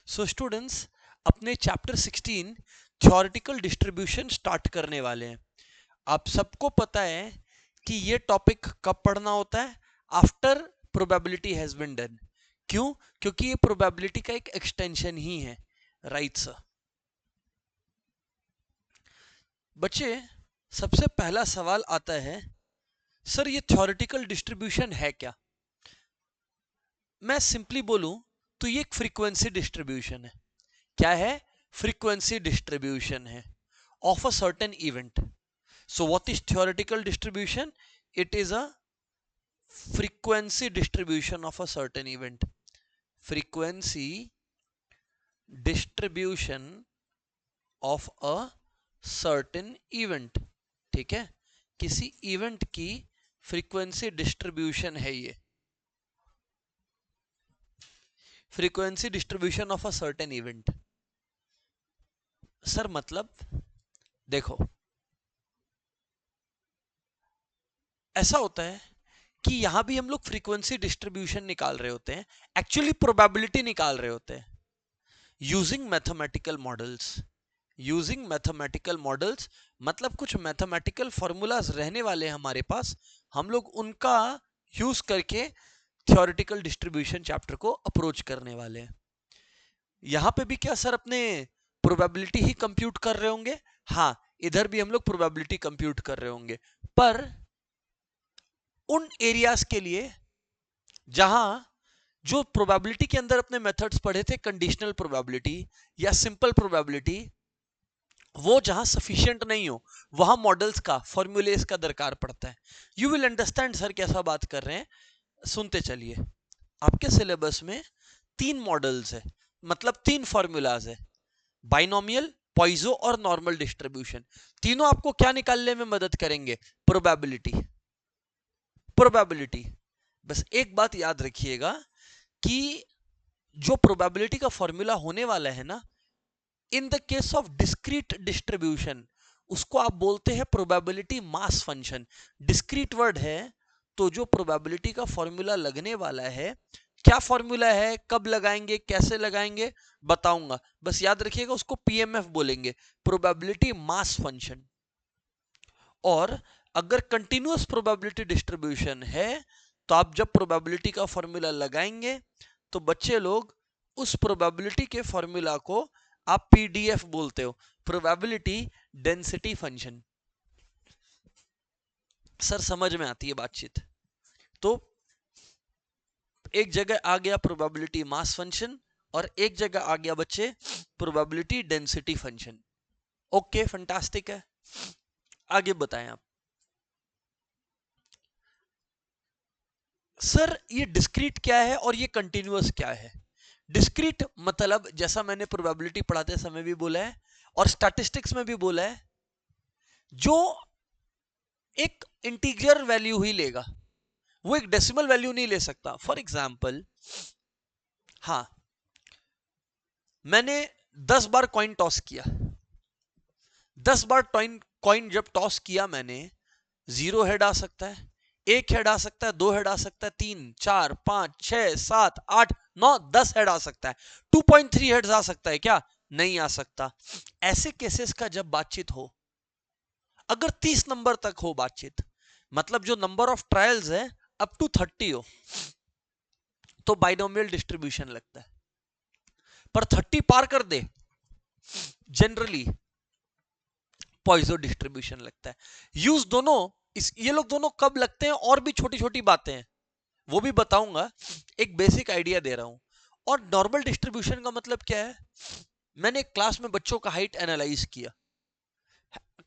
So students, अपने chapter 16 theoretical distribution start करने वाले हैं। आप सबको पता है कि ये टॉपिक कब पढ़ना होता है? After probability has been done. क्यों? क्योंकि ये प्रोबेबिलिटी का एक एक्सटेंशन ही है। Right sir. बच्चे, सबसे पहला सवाल आता है, सर ये थ्योरेटिकल डिस्ट्रीब्यूशन है क्या? मैं सिंपली बोलूं तो ये एक फ्रीक्वेंसी डिस्ट्रीब्यूशन है। क्या है? फ्रीक्वेंसी डिस्ट्रीब्यूशन है of a certain event. So what is theoretical distribution? It is a frequency distribution of a certain event. Frequency distribution of a certain event. ठीक है, किसी इवेंट की फ्रीक्वेंसी डिस्ट्रीब्यूशन है ये। Frequency distribution of a certain event. Sir मतलब देखो, ऐसा होता है कि यहां भी हम लोग फ्रीक्वेंसी डिस्ट्रीब्यूशन निकाल रहे होते हैं, एक्चुअली प्रोबेबिलिटी निकाल रहे होते हैं using mathematical models. Using mathematical models मतलब कुछ मैथमेटिकल फॉर्मूलाज रहने वाले हैं हमारे पास, हम लोग उनका यूज करके थ्योरेटिकल डिस्ट्रीब्यूशन चैप्टर को अप्रोच करने वाले हैं। यहां पे भी क्या सर अपने प्रोबेबिलिटी ही कंप्यूट कर रहे होंगे? हाँ, इधर भी हम लोग प्रोबेबिलिटी कंप्यूट कर रहे होंगे, पर उन एरियाज के लिए जहां जो प्रोबेबिलिटी के अंदर अपने मेथड्स पढ़े थे, कंडीशनल प्रोबेबिलिटी या सिंपल प्रोबेबिलिटी, वो जहां सफिशिएंट नहीं हो, वहां मॉडल्स का, फॉर्मूलेस का दरकार पड़ता है। यू विल अंडरस्टैंड सर कैसा बात कर रहे हैं, सुनते चलिए। आपके सिलेबस में 3 मॉडल्स है, मतलब 3 फॉर्मूलाज है, बाइनोमियल, पॉइजो और नॉर्मल डिस्ट्रीब्यूशन। तीनों आपको क्या निकालने में मदद करेंगे? प्रोबेबिलिटी। प्रोबेबिलिटी। बस एक बात याद रखिएगा कि जो प्रोबेबिलिटी का फॉर्मूला होने वाला है ना, in the case of discrete distribution, उसको आप बोलते हैं probability mass function. Discrete word है, तो जो प्रोबेबिलिटी का फॉर्मूला लगने वाला है, क्या फॉर्मूला है, कब लगाएंगे, कैसे लगाएंगे, बताऊंगा। बस याद रखिएगा उसको पीएमएफ बोलेंगे, प्रोबेबिलिटी मास फंक्शन। और अगर कंटिन्यूअस प्रोबेबिलिटी डिस्ट्रीब्यूशन है, तो आप जब प्रोबेबिलिटी का फॉर्मूला लगाएंगे तो बच्चे लोग उस प्रोबेबिलिटी के फॉर्मूला को आप पीडीएफ बोलते हो, प्रोबेबिलिटी डेंसिटी फंक्शन। सर समझ में आती है बातचीत? तो एक जगह आ गया प्रोबेबिलिटी मास फंक्शन और एक जगह आ गया बच्चे probability density function. Okay, fantastic है। आगे बताएं आप। सर ये डिस्क्रीट क्या है और ये कंटिन्यूअस क्या है? डिस्क्रीट मतलब जैसा मैंने प्रोबेबिलिटी पढ़ाते समय भी बोला है और स्टैटिस्टिक्स में भी बोला है, जो एक इंटीजर वैल्यू ही लेगा, वो एक डेसिमल वैल्यू नहीं ले सकता। फॉर एग्जाम्पल, हाँ, मैंने 10 बार कॉइन टॉस किया। 10 बार कॉइन जब टॉस किया मैंने, 0 हेड आ सकता है, 1 हेड आ सकता है, 2 हेड आ सकता है, 3, 4, 5, 6, 7, 8, 9, 10 हेड आ सकता है। 2.3 हेड्स आ सकता है क्या? नहीं आ सकता। ऐसे केसेस का जब बातचीत हो, अगर 30 नंबर तक हो बातचीत, मतलब जो नंबर ऑफ ट्रायल्स है अप टू 30 हो, तो बाइनोमियल डिस्ट्रीब्यूशन लगता है। पर 30 पार कर दे, जनरली पॉइजो डिस्ट्रीब्यूशन लगता है। यूज दोनों, ये लोग दोनों कब लगते हैं, और भी छोटी छोटी बातें हैं, वो भी बताऊंगा। एक बेसिक आइडिया दे रहा हूं। और नॉर्मल डिस्ट्रीब्यूशन का मतलब क्या है? मैंने एक क्लास में बच्चों का हाइट एनालाइज किया,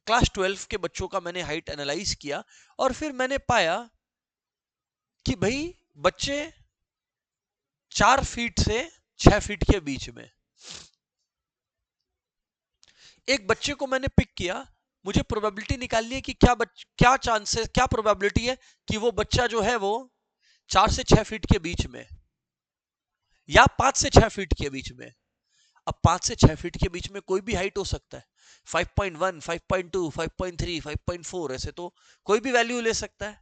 क्लास 12 के बच्चों का मैंने हाइट एनालाइज किया, और फिर मैंने पाया कि भाई बच्चे 4 फीट से 6 फीट के बीच में। एक बच्चे को मैंने पिक किया, मुझे प्रोबेबिलिटी निकालनी है कि क्या चांसेस, क्या प्रोबेबिलिटी है कि वो बच्चा जो है वो 4 से 6 फीट के बीच में, या 5 से 6 फीट के बीच में। अब 5 से 6 फीट के बीच में कोई भी हाइट हो सकता है, 5.1, 5.2, 5.3, 5.4, ऐसे तो कोई भी वैल्यू ले सकता है।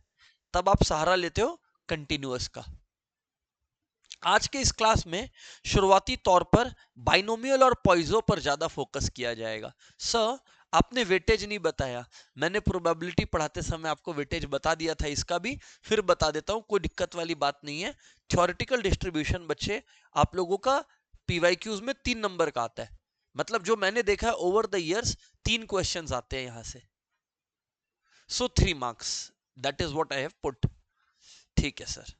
तब आप सहारा लेते हो कंटिन्यूअस का। आज के इस क्लास में शुरुआती तौर पर बाइनोमियल और पॉइजो पर ज्यादा फोकस किया जाएगा। सर, आपने वेटेज नहीं बताया। मैंने प्रोबेबिलिटी पढ़ाते समय आपको वेटेज बता दिया था, इसका भी फिर बता देता हूं, कोई दिक्कत वाली बात नहीं है। थ्योरेटिकल डिस्ट्रीब्यूशन बच्चे आप लोगों का पीवाईक्यूज में 3 नंबर का आता है। मतलब जो मैंने देखा है ओवर द इयर्स 3 क्वेश्चंस आते हैं यहां से। सो 3 marks, that is what I have put. ठीक है sir,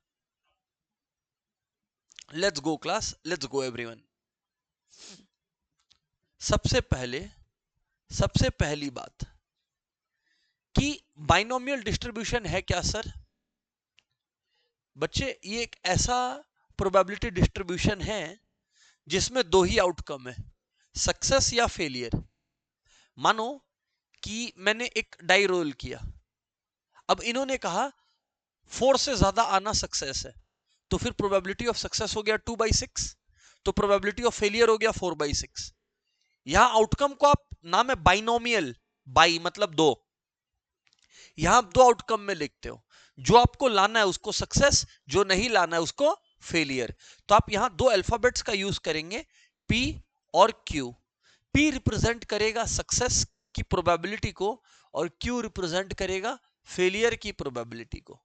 let's go class, let's go everyone. सबसे पहली बात कि बाइनोमियल डिस्ट्रीब्यूशन है क्या सर? बच्चे, ये एक ऐसा प्रोबेबिलिटी डिस्ट्रीब्यूशन है जिसमें 2 ही आउटकम है, सक्सेस या फेलियर। मानो कि मैंने एक डाई रोल किया, अब इन्होंने कहा 4 से ज्यादा आना सक्सेस है, तो फिर प्रोबेबिलिटी ऑफ सक्सेस हो गया 2/6, तो प्रोबेबिलिटी ऑफ फेलियर हो गया 4/6। यहां आउटकम को आप, नाम है बाइनोमियल, बाई मतलब 2, यहां आप 2 आउटकम में लिखते हो, जो आपको लाना है उसको सक्सेस, जो नहीं लाना है उसको फेलियर। तो आप यहां 2 अल्फाबेट्स का यूज करेंगे, P और Q। P रिप्रेजेंट करेगा सक्सेस की प्रोबेबिलिटी को और Q रिप्रेजेंट करेगा फेलियर की प्रोबेबिलिटी को।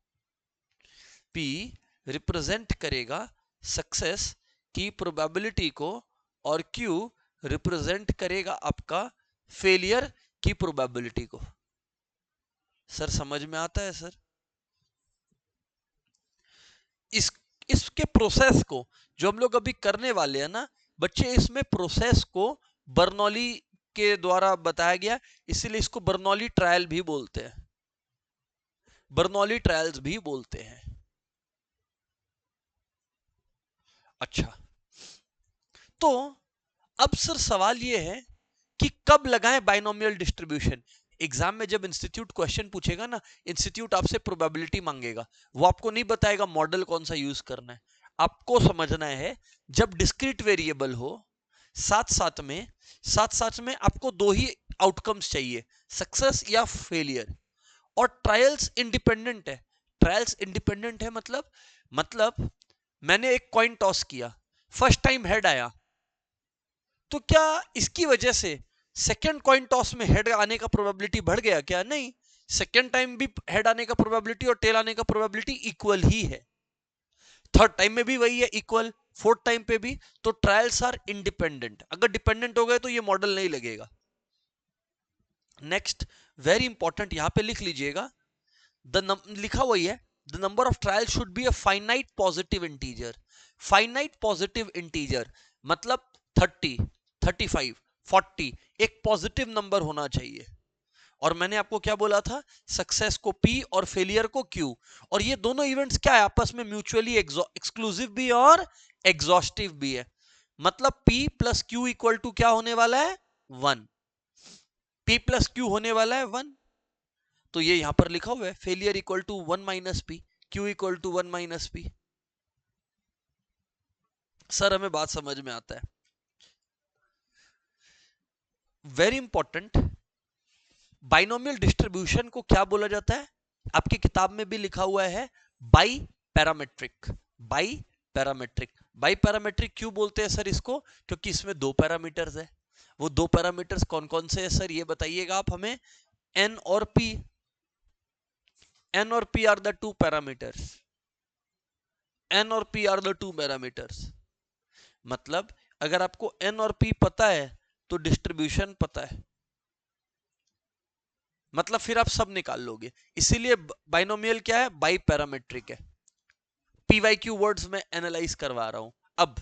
P रिप्रेजेंट करेगा सक्सेस की प्रोबेबिलिटी को और Q रिप्रेजेंट करेगा आपका फेलियर की प्रोबेबिलिटी को। सर समझ में आता है सर? इस इसके प्रोसेस को जो हम लोग अभी करने वाले हैं ना बच्चे, इसमें प्रोसेस को बर्नौली के द्वारा बताया गया, इसीलिए इसको बर्नौली ट्रायल भी बोलते हैं, बर्नौली ट्रायल्स भी बोलते हैं। अच्छा, तो अब सर सवाल यह है कि कब लगाएं बाइनोमियल डिस्ट्रीब्यूशन। एग्जाम में जब इंस्टीट्यूट क्वेश्चन पूछेगा ना, इंस्टीट्यूट आपसे प्रोबेबिलिटी मांगेगा, वो आपको नहीं बताएगा मॉडल कौन सा यूज करना है। आपको समझना है जब डिस्क्रीट वेरिएबल हो, साथ साथ में आपको 2 ही आउटकम्स चाहिए, सक्सेस या फेलियर। और ट्रायल्स इंडिपेंडेंट है। ट्रायल्स इंडिपेंडेंट है मतलब मैंने एक कॉइन टॉस किया, फर्स्ट टाइम हेड आया, तो क्या इसकी वजह से सेकेंड कॉइन टॉस में हेड आने का प्रोबेबिलिटी बढ़ गया क्या? नहीं, सेकेंड टाइम भी हेड आने का प्रोबेबिलिटी और टेल आने का प्रोबेबिलिटी इक्वल ही है, थर्ड टाइम में भी वही है इक्वल, फोर्थ टाइम पे भी। तो ट्रायल्स आर इंडिपेंडेंट, अगर डिपेंडेंट हो गए तो ये मॉडल नहीं लगेगा। नेक्स्ट, वेरी इंपॉर्टेंट, यहां पे लिख लीजिएगा, लिखा हुआ ही है, the number of trial should be a finite positive integer. Finite positive integer मतलब 30, 35, 40 एक पॉजिटिव नंबर होना चाहिए। और मैंने आपको क्या बोला था, सक्सेस को P और फेलियर को Q। और ये दोनों इवेंट्स क्या है, आपस में म्यूचुअली एक्सक्लूसिव भी और एग्जॉस्टिव भी है। मतलब P plus Q equal to क्या होने वाला है? 1। P प्लस Q होने वाला है 1। तो ये यहां पर लिखा हुआ है, failure equal to 1 minus P, Q equal to 1 minus P. Sir हमें बात समझ में आता है? वेरी इंपॉर्टेंट, बाइनोमियल डिस्ट्रीब्यूशन को क्या बोला जाता है? आपकी किताब में भी लिखा हुआ है, bi parametric. By parametric, by parametric क्यों बोलते हैं सर इसको? क्योंकि इसमें 2 पैरामीटर्स है। वो 2 पैरामीटर्स कौन कौन से हैं सर, ये बताइएगा आप हमें। n और p, n और p are the 2 parameters, n और p आर द 2 पैरामीटर्स। मतलब अगर आपको n और p पता है तो डिस्ट्रीब्यूशन पता है, मतलब फिर आप सब निकाल लोगे। इसीलिए बाइनोमियल क्या है? बाई पैरामेट्रिक है। पीवाईक्यू वर्ड्स में एनालाइज करवा रहा हूं। अब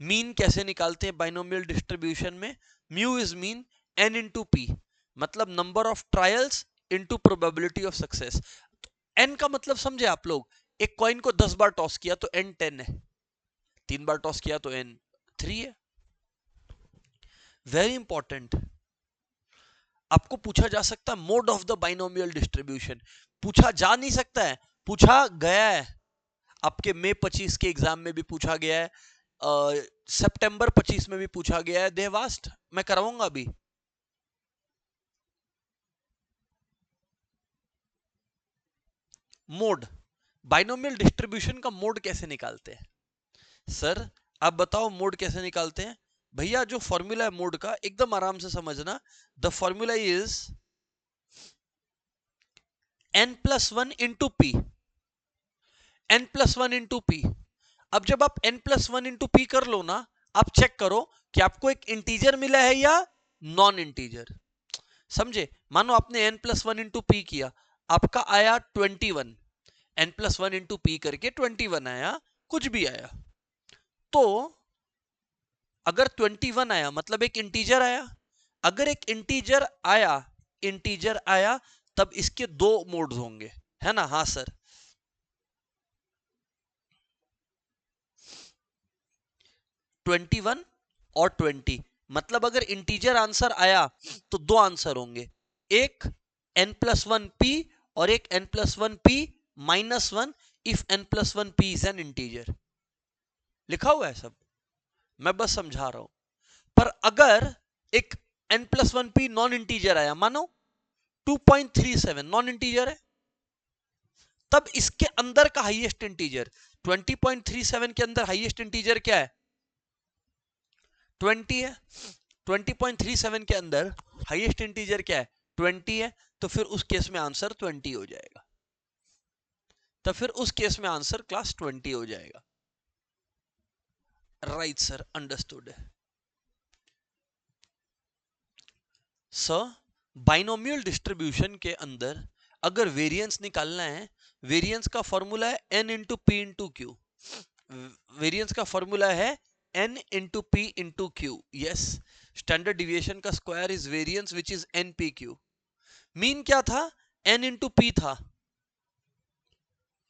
मीन कैसे निकालते हैं बाइनोमियल डिस्ट्रीब्यूशन में? Mu is mean n into p, मतलब number of trials into probability of success. तो n का मतलब समझे आप लोग, एक कॉइन को 10 बार टॉस किया तो n 10 है, 3 बार टॉस किया तो n 3 है। वेरी इंपॉर्टेंट, आपको पूछा जा सकता है mode of the binomial distribution, पूछा जा नहीं सकता है, पूछा गया है। आपके मई 25 के एग्जाम में भी पूछा गया है, सितंबर 25 में भी पूछा गया है, देवास्ट मैं करवाऊंगा अभी। मोड, बाइनोमियल डिस्ट्रीब्यूशन का मोड कैसे निकालते हैं? सर आप बताओ मोड कैसे निकालते हैं? भैया जो फॉर्मूला है मोड का एकदम आराम से समझना। The formula is n+1 into P, n+1 into P. अब जब आप n+1 इंटू पी कर लो ना, आप चेक करो कि आपको एक इंटीजर मिला है या नॉन इंटीजर। समझे? मानो आपने n+1 इंटू पी किया, आपका आया 21, n+1 इंटू पी करके 21 आया, कुछ भी आया। तो अगर 21 आया मतलब एक इंटीजर आया। अगर एक इंटीजर आया तब इसके दो मोड्स होंगे, है ना? हाँ सर। 21 और 20, मतलब अगर इंटीजर आंसर आया तो दो आंसर होंगे, एक n+1p और एक n+1p-1 if n+1p is an integer. लिखा हुआ है सब, मैं बस समझा रहा हूं। पर अगर एक n+1p नॉन इंटीजर आया, मानो 2.37 नॉन इंटीजर है, तब इसके अंदर का हाईएस्ट इंटीजर 20.37 के अंदर हाईएस्ट इंटीजर क्या है? 20 है। 20.37 के अंदर हाईएस्ट इंटीजर क्या है? 20 है। तो फिर उस केस में आंसर 20 हो जाएगा। तो फिर उस केस में आंसर क्लास 20 हो जाएगा। Right sir, understood. Sir binomial distribution के अंदर अगर वेरिएंस निकालना है, वेरिएंस का फॉर्मूला है n into p into q. Variance का फॉर्मूला है n into p into q. Yes, standard deviation का square is variance which is n p q। Mean क्या था? n इंटू पी था।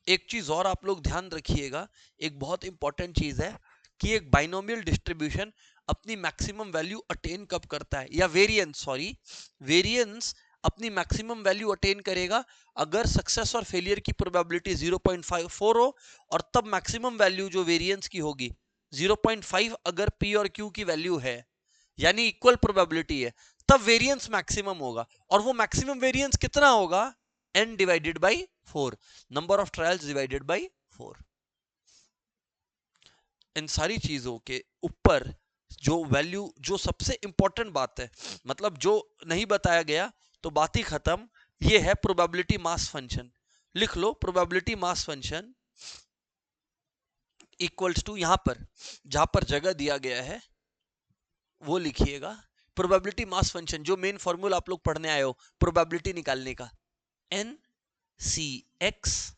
एक चीज और आप लोग ध्यान रखिएगा, एक बहुत इंपॉर्टेंट चीज है कि एक बाइनोमियल डिस्ट्रीब्यूशन अपनी मैक्सिमम वैल्यू अटेन कब करता है, या वेरिएंस अपनी मैक्सिमम वैल्यू अटेन करेगा अगर सक्सेस और फेलियर की प्रोबेबिलिटी 0.54 हो, और तब मैक्सिमम वैल्यू जो वेरिएंस की होगी 0.5 अगर p और q की वैल्यू है, यानी इक्वल प्रोबेबिलिटी है, तब वेरिएंस मैक्सिमम होगा। और वो मैक्सिमम वेरिएंस कितना होगा? n divided by 4, number of trials divided by 4। इन सारी चीजों के ऊपर जो वैल्यू, जो सबसे इंपॉर्टेंट बात है, मतलब जो नहीं बताया गया तो बात ही खत्म, ये है प्रोबेबिलिटी मास फंक्शन। लिख लो, probability mass function equals to, यहां पर जहां पर जगह दिया गया है वो लिखिएगा। प्रोबेबिलिटी मास फंक्शन जो मेन फॉर्मूला आप लोग पढ़ने आए हो प्रोबेबिलिटी निकालने का, n c x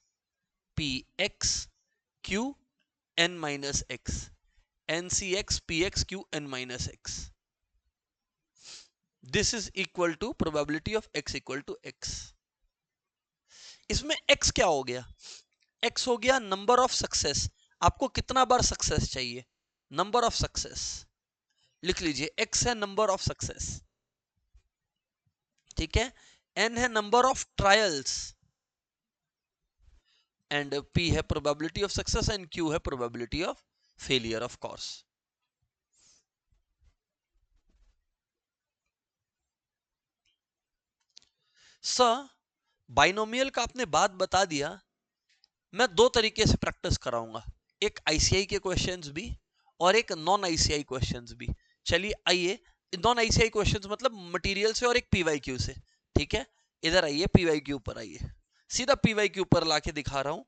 p x q n minus x, ncx px q n minus x, this is equal to probability of x equal to x। इसमें x क्या हो गया? x हो गया नंबर ऑफ सक्सेस। आपको कितना बार सक्सेस चाहिए? Number of success लिख लीजिए, x है नंबर ऑफ सक्सेस, ठीक है। n है number of trials, and p है probability of success, and q है probability of failure, of course. Sir binomial का आपने बात बता दिया, मैं दो तरीके से प्रैक्टिस कराऊंगा, एक आईसीआई के क्वेश्चंस भी और एक नॉन आईसीआई क्वेश्चंस भी। चलिए आइए, नॉन आईसीआई क्वेश्चंस मतलब मटेरियल से, और एक पीवाईक्यू से, ठीक है। इधर आइए, पीवाईक्यू पर आइए, सीधा पीवाईक्यू पर लाके दिखा रहा हूं,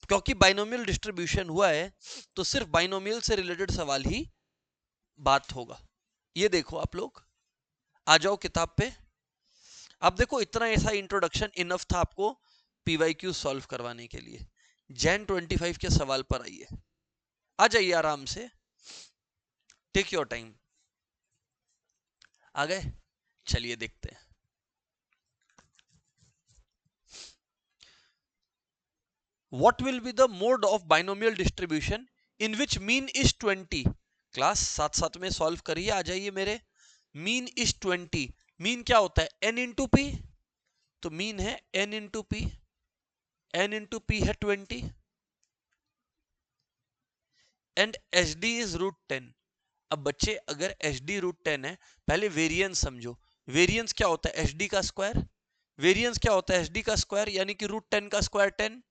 क्योंकि बाइनोमियल डिस्ट्रीब्यूशन हुआ है तो सिर्फ बाइनोमियल से रिलेटेड सवाल ही बात होगा। ये देखो आप लोग, आ जाओ किताब पे। अब देखो, इतना ऐसा इंट्रोडक्शन इनफ था आपको पीवाईक्यू सॉल्व करवाने के लिए। जैन 25 के सवाल पर आइए, आ जाइए आराम से, टेक योर टाइम। आ गए? चलिए देखते हैं। What will be the mode of binomial distribution in which mean is 20? Class साथ साथ में सॉल्व करिए, आ जाइए मेरे। मीन इज 20, मीन क्या होता है? n इंटू पी, तो मीन है n into P, n into P है 20, एंड एच डी इज √10। अब बच्चे अगर एच डी √10 है, पहले वेरिएंस समझो। वेरिएंस क्या होता है? एच डी का स्क्वायर। वेरिएंस क्या होता है? एच डी का स्क्वायर, यानी कि √10 का स्क्वायर 10।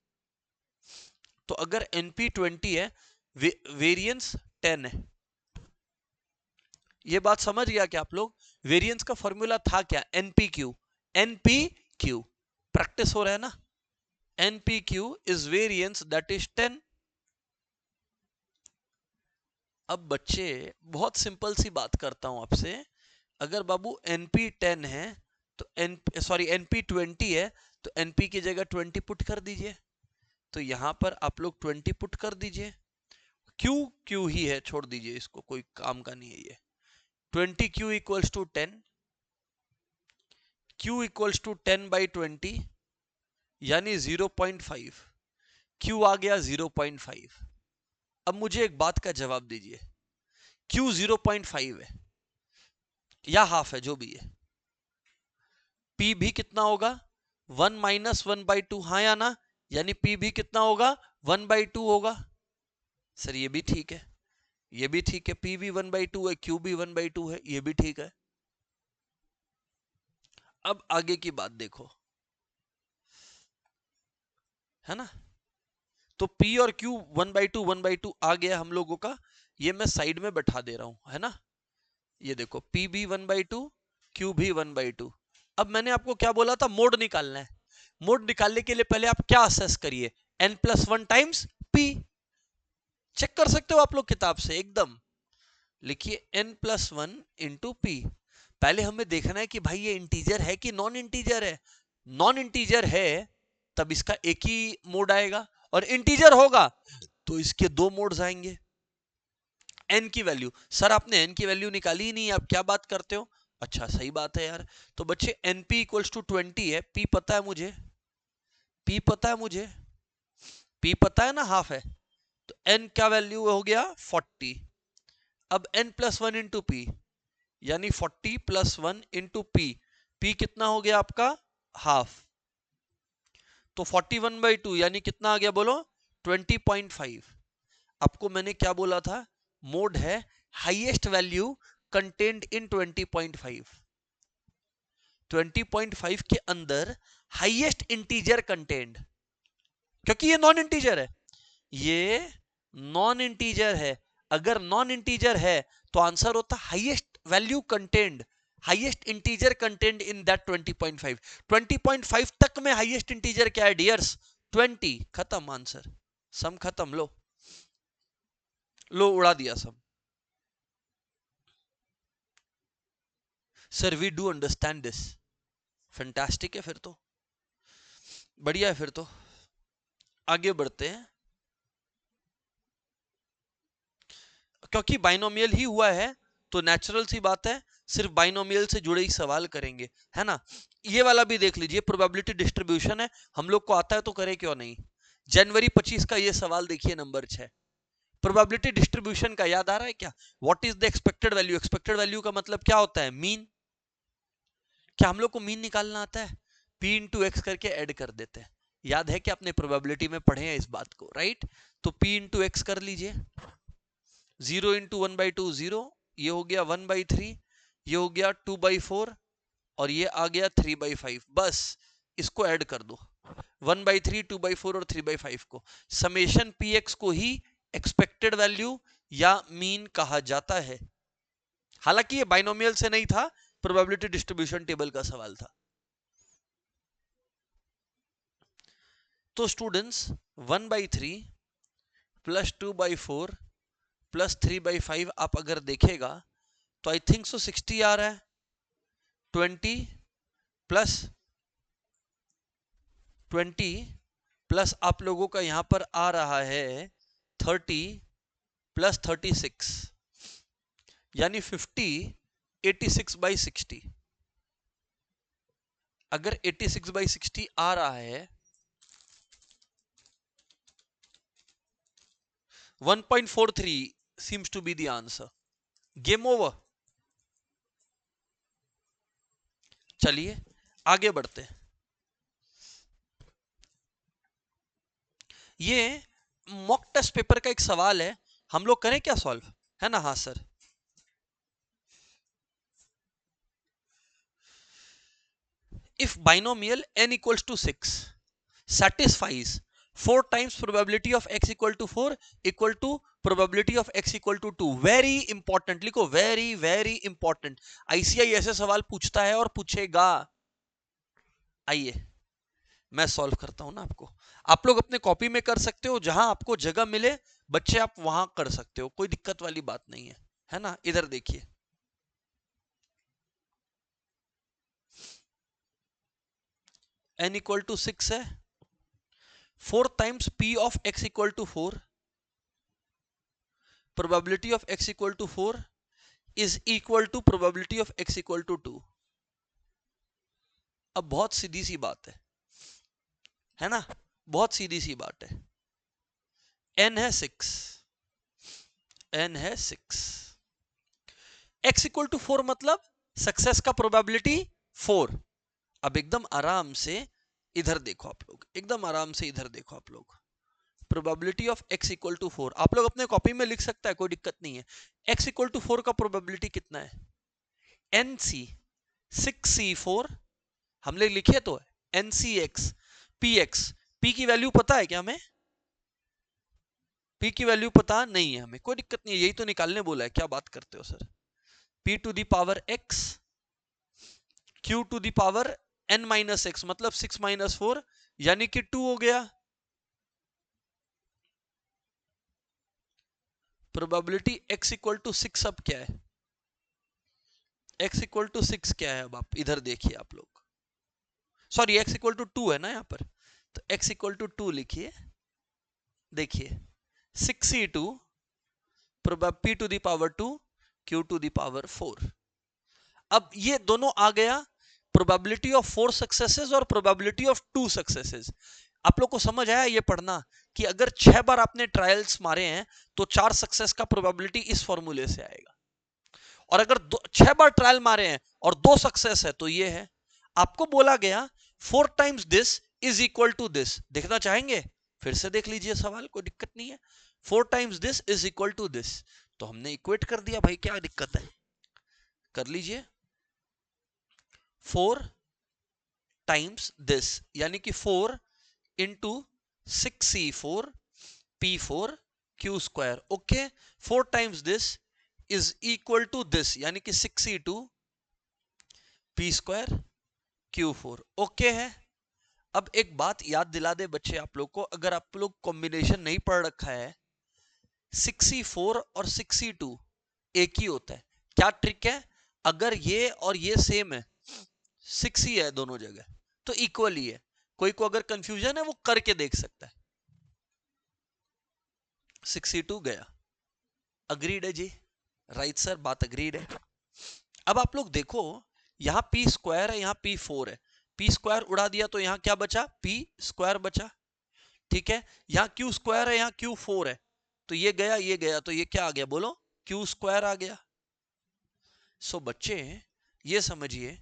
तो अगर np 20 है, वेरिएंस 10 है। ये बात समझ गया क्या आप लोग? वेरिएंस का फॉर्मूला था क्या? एनपीक्यू। एनपीक्यू प्रैक्टिस हो रहा है ना? एनपीक्यू इज वेरिएंस दैट इज 10। अब बच्चे बहुत सिंपल सी बात करता हूं आपसे, अगर बाबू एनपी 10 है तो एनपी 20 है तो एनपी की जगह 20 पुट कर दीजिए। तो यहां पर आप लोग 20 पुट कर दीजिए। क्यू क्यू ही है, छोड़ दीजिए इसको, कोई काम का नहीं है ये। 20 Q equals to 10, Q equals to 10/20 यानी 0.5। क्यू आ गया 0.5। अब मुझे एक बात का जवाब दीजिए, क्यू 0.5 है या हाफ है, जो भी है, पी भी कितना होगा? 1 - 1/2, हाँ या ना? यानी पी भी कितना होगा? 1/2 होगा। सर ये भी ठीक है, ये भी ठीक है, पी भी 1/2 है, क्यू भी 1/2 है, ये भी ठीक है। अब आगे की बात देखो, है ना? तो P और Q 1/2 आ गया हम लोगों का, ये मैं साइड में बैठा दे रहा हूं, है ना? ये देखो P भी 1/2, Q भी 1/2। अब मैंने आपको क्या बोला था? मोड निकालना है। मोड निकालने के लिए पहले आप क्या असेस करिए? n+1 times P। चेक कर सकते हो आप लोग किताब से एकदम। लिखिए n+1 इंटू P। पहले हमें देखना है कि भाई ये इंटीजर है कि नॉन इंटीजर है। नॉन इंटीजर है तब इसका एक ही मोड आएगा, और इंटीजर होगा तो इसके दो मोड्स आएंगे। n की वैल्यू, सर आपने n की वैल्यू निकाली ही नहीं, आप क्या बात करते हो? अच्छा सही बात है यार। तो बच्चे np इक्वल्स टू 20 है, p पता है मुझे, p पता है मुझे, p पता है ना, हाफ है। तो n का वैल्यू हो गया 40। अब n+1 इंटू पी, यानी 40+1 इंटू पी। पी कितना हो गया आपका? हाफ। तो 41/2 यानी कितना आ गया बोलो? 20.5। आपको मैंने क्या बोला था? मोड है हाईएस्ट वैल्यू कंटेंट इन 20.5। 20.5 के अंदर हाईएस्ट इंटीजर कंटेंट, क्योंकि ये नॉन इंटीजर है, ये नॉन इंटीजर है। अगर नॉन इंटीजर है तो आंसर होता highest value content, highest integer content in that 20.5। 20.5 तक में हाईएस्ट इंटीजर क्या है डियर्स? 20। खत्म आंसर, सम खत्म। लो लो उड़ा दिया सब। Sir we do understand this. Fantastic है, फिर तो बढ़िया है। फिर तो आगे बढ़ते हैं, क्योंकि बाइनोमियल ही हुआ है तो नेचुरल सी बात है सिर्फ बाइनोमियल से जुड़े ही सवाल करेंगे, है ना? ये वाला भी देख लीजिए, प्रोबेबिलिटी डिस्ट्रीब्यूशन है, हम लोग को आता है तो करे क्यों नहीं। जनवरी 25 का ये सवाल देखिए, नंबर 6। प्रोबेबिलिटी डिस्ट्रीब्यूशन का याद आ रहा है क्या? What is the expected value? Expected value का मतलब क्या होता है? मीन। क्या हम लोग को मीन निकालना आता है? p इंटू एक्स करके ऐड कर देते हैं। याद है कि आपने प्रोबेबिलिटी में पढ़े हैं इस बात को, राइट? तो p इंटू एक्स कर लीजिए। 0 इंटू 1/2 0, ये हो गया 1/3, ये हो गया 2/4, और ये आ गया 3/5। बस इसको ऐड कर दो, 1/3, 2/4 और 3/5 को। समेशन पी एक्स को ही एक्सपेक्टेड वैल्यू या मीन कहा जाता है। हालांकि ये बाइनोमियल से नहीं था, प्रोबेबिलिटी डिस्ट्रीब्यूशन टेबल का सवाल था। तो स्टूडेंट्स 1/3 प्लस 2/4 प्लस 3/5 आप अगर देखेगा तो आई थिंक सो 60 आ रहा है। 20 प्लस आप लोगों का यहां पर आ रहा है 30 प्लस 36, यानी 50। 86/60, अगर 86/60 आ रहा है, 1.43 seems to be the answer. Game over. चलिए आगे बढ़ते हैं। ये मॉक टेस्ट पेपर का एक सवाल है, हम लोग करें क्या सॉल्व, है ना? हाँ sir. If binomial n equals to 6 satisfies 4 times probability of x equal to 4 equal to probability of x equal to 2। Very important, लिखो वेरी वेरी इंपॉर्टेंट। आईसीआई ऐसे सवाल पूछता है और पूछेगा। आइए मैं सॉल्व करता हूं ना आपको। आप लोग अपने कॉपी में कर सकते हो, जहां आपको जगह मिले बच्चे आप वहां कर सकते हो, कोई दिक्कत वाली बात नहीं है ना। इधर देखिए, n इक्वल टू 6 है, 4 times p of x equal to 4, probability of x equal to 4 is equal to probability of x equal to 2। अब बहुत सीधी सी बात है ना, बहुत सीधी सी बात है। n है 6, n है 6, x इक्वल टू 4 मतलब सक्सेस का प्रोबेबिलिटी 4। अब एकदम आराम से इधर देखो आप लोग, एकदम आराम से इधर देखो आप लोग, probability of x equal to 4 आप लोग अपने कॉपी में लिख सकता है, कोई दिक्कत नहीं है। x इक्वल टू 4 का प्रोबेबिलिटी कितना है? nc 6c4, हमने लिखे तो है ncx px। p की वैल्यू पता है क्या हमें? p की वैल्यू पता नहीं है हमें, कोई दिक्कत नहीं है, यही तो निकालने बोला है, क्या बात करते हो sir. p to the power x q to the power n minus x, मतलब 6 माइनस 4 यानी कि 2 हो गया। प्रोबेबिलिटी x इक्वल टू 6 अब क्या है? x इक्वल टू 6 क्या है? अब आप इधर देखिए आप लोग, सॉरी x इक्वल टू 2 है ना यहाँ पर, तो x इक्वल टू 2 लिखिए। देखिए 6c2 p to the power 2 q to the power 4। अब ये दोनों आ गया, प्रोबेबिलिटी ऑफ 4 सक्सेसेस और प्रोबेबिलिटी ऑफ 2 सक्सेसेस। आप लोग को समझ आया ये पढ़ना कि अगर 6 बार आपने ट्रायल्स मारे हैं तो 4 सक्सेस का प्रोबेबिलिटी इस फॉर्मूले से आएगा, और अगर 6 बार ट्रायल मारे हैं और 2 सक्सेस है तो ये है। आपको बोला गया 4 times this is equal to this, देखना चाहेंगे फिर से देख लीजिए सवाल, कोई दिक्कत नहीं है। 4 times this is equal to this, तो हमने इक्वेट कर दिया भाई, क्या दिक्कत है, कर लीजिए। 4 टाइम्स दिस यानी कि 4 into 6c4 p4 q square, okay. 4 times this is equal to this यानी कि 6c2 p square q4, okay है। अब एक बात याद दिला दे बच्चे आप लोग को, अगर आप लोग कॉम्बिनेशन नहीं पढ़ रखा है, 6c4 और 6c2 एक ही होता है। क्या ट्रिक है? अगर ये और ये सेम है, 6 ही है दोनों जगह, तो इक्वल ही है। कोई को अगर कंफ्यूजन है वो करके देख सकता है। 6c2 गया, अग्रीड है जी, राइट सर, बात अग्रीड है। अब आप लोग देखो, यहां पी स्क्वायर है, यहां पी 4 है, पी स्क्वायर उड़ा दिया तो यहां क्या बचा? पी स्क्वायर बचा, ठीक है। यहां क्यू स्क्वायर है, यहां क्यू 4 है, तो ये गया, तो ये क्या आ गया बोलो? क्यू स्क्वायर आ गया। सो बच्चे ये समझिए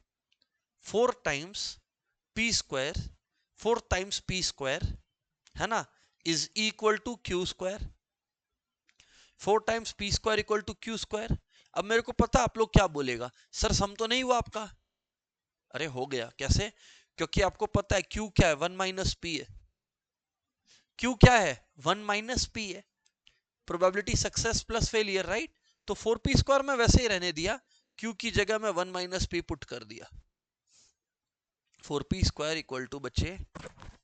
4 times P square, 4 times P square है ना, is equal to Q square. 4 times P square equal to Q square. अब मेरे को पता आप लोग क्या बोलेगा, सर सम तो नहीं हुआ आपका? अरे हो गया, कैसे? क्योंकि आपको पता है क्यू क्या है, 1 माइनस पी है। क्यू क्या है? 1 माइनस पी है। Probability success plus failure, right. तो 4p स्क्वायर में वैसे ही रहने दिया, क्यू की जगह में 1 माइनस पी पुट कर दिया। 4p स्क्वायर इक्वल टू बच्चे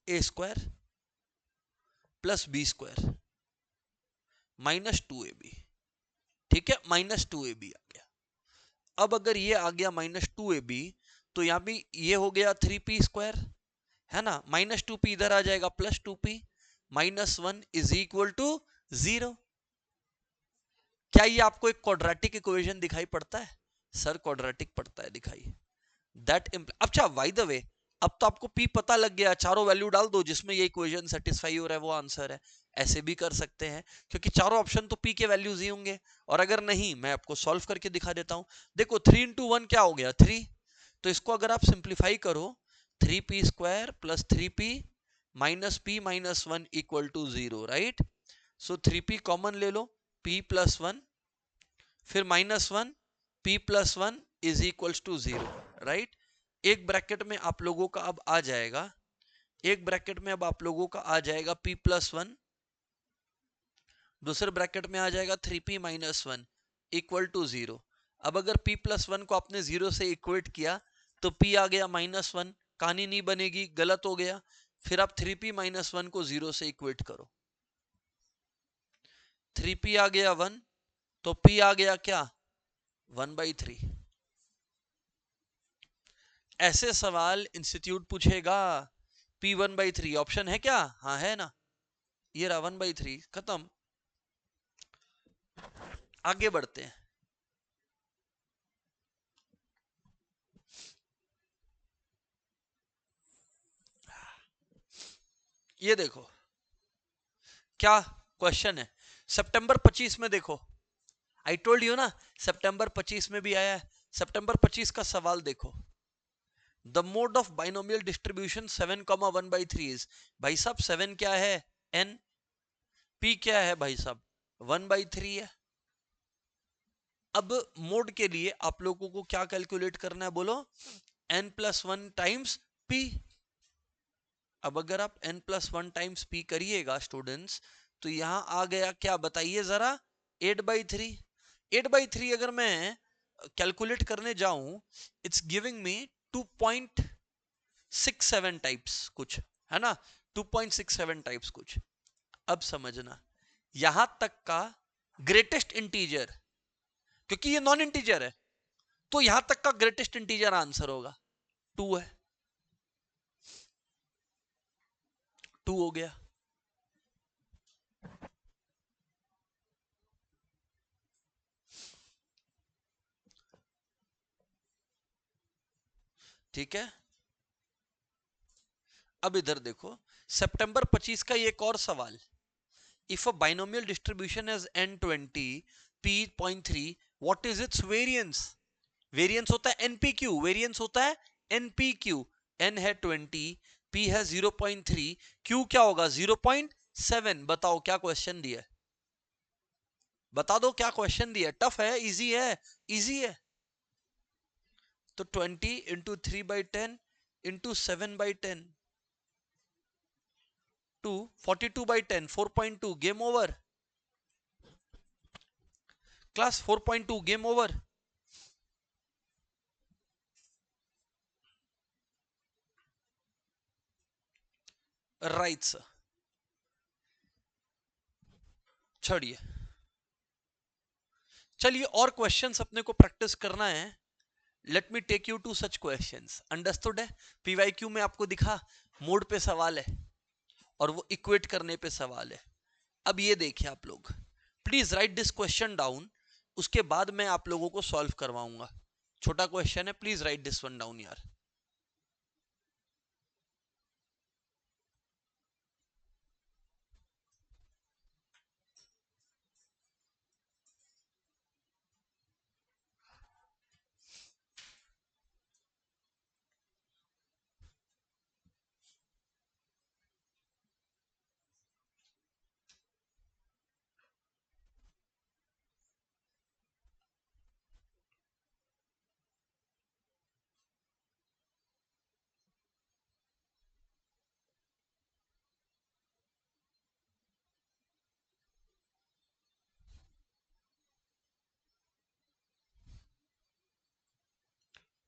a square plus b square minus 2ab, ठीक है, माइनस 2ab आ गया। अब अगर ये आ गया माइनस 2ab, तो यहां भी ये हो गया 3p स्क्वायर है ना, माइनस 2p इधर आ जाएगा plus 2p, minus 1 is equal to 0। क्या ये आपको एक क्वाड्रेटिक इक्वेशन दिखाई पड़ता है? सर क्वाड्रेटिक पड़ता है दिखाई, दैट अच्छा बाय द वे, अब तो आपको p पता लग गया, चारों वैल्यू डाल दो जिसमें ये इक्वेशन सेटिस्फाई हो रहा है वो आंसर है। ऐसे भी कर सकते हैं क्योंकि चारों ऑप्शन तो p के वैल्यूज ही होंगे, और अगर नहीं मैं आपको सॉल्व करके दिखा देता हूं। देखो 3 इंटू 1 क्या हो गया? 3, तो इसको अगर आप सिंप्लीफाई करो, 3p square plus 3p minus p minus 1 equal to 0, right. So 3p common ले लो, p प्लस 1 फिर minus 1 p plus 1 is equal to 0, right. एक ब्रैकेट में आप लोगों का अब आ जाएगा, एक ब्रैकेट में अब आप लोगों का आ जाएगा p प्लस 1 दूसरे ब्रैकेट में आ जाएगा 3p माइनस 1 इक्वल टू 0। अब अगर p प्लस 1 को आपने 0 से इक्वेट किया तो p आ गया माइनस 1, कहानी नहीं बनेगी, गलत हो गया। फिर आप 3p माइनस 1 को 0 से इक्वेट करो, 3p आ गया 1, तो p आ गया क्या 1/3। ऐसे सवाल इंस्टीट्यूट पूछेगा। p 1/3 ऑप्शन है क्या? हाँ है ना, ये रहा 1/3, खत्म। आगे बढ़ते हैं। ये देखो क्या क्वेश्चन है, सितंबर 25 में देखो, आई टोल्ड यू ना सितंबर 25 में भी आया है। सितंबर 25 का सवाल देखो, the mode of binomial distribution 7,1/3 is. भाई साहब 7 क्या है n, p क्या है भाई साहब 1/3 है। अब मोड के लिए आप लोगों को क्या कैलकुलेट करना है बोलो, n+1 टाइम्स p। अब अगर आप n+1 टाइम्स p करिएगा स्टूडेंट्स, तो यहां आ गया क्या बताइए जरा 8/3। 8/3 अगर मैं कैलकुलेट करने जाऊं, इट्स गिविंग मी 2.67 टाइप्स कुछ, है ना, 2.67 टाइप्स कुछ। अब समझना यहां तक का ग्रेटेस्ट इंटीजर, क्योंकि ये नॉन इंटीजर है, तो यहां तक का ग्रेटेस्ट इंटीजर आंसर होगा 2 है, 2 हो गया। ठीक है, अब इधर देखो सितंबर 25 का एक और सवाल, if a binomial distribution has n20 p.3 what is it's variance. Variance होता है npq, वेरिएंस होता है npq। n है 20, p है 0.3, q क्या होगा 0.7। बताओ क्या क्वेश्चन दिया है, बता दो क्या क्वेश्चन दिया है, टफ है इजी है, इजी है। तो 20 into 3/10 into 7/10 to 42/10 4.2, game over class, 4.2 game over. Right sir, छोड़िए, चलिए और क्वेश्चंस अपने को प्रैक्टिस करना है। Let me take you to such questions, understood है। पीवाईक्यू में आपको दिखा मोड पे सवाल है और वो इक्वेट करने पे सवाल है। अब ये देखिए आप लोग, please right this question down, उसके बाद मैं आप लोगों को सॉल्व करवाऊंगा। छोटा क्वेश्चन है, please right this one down यार।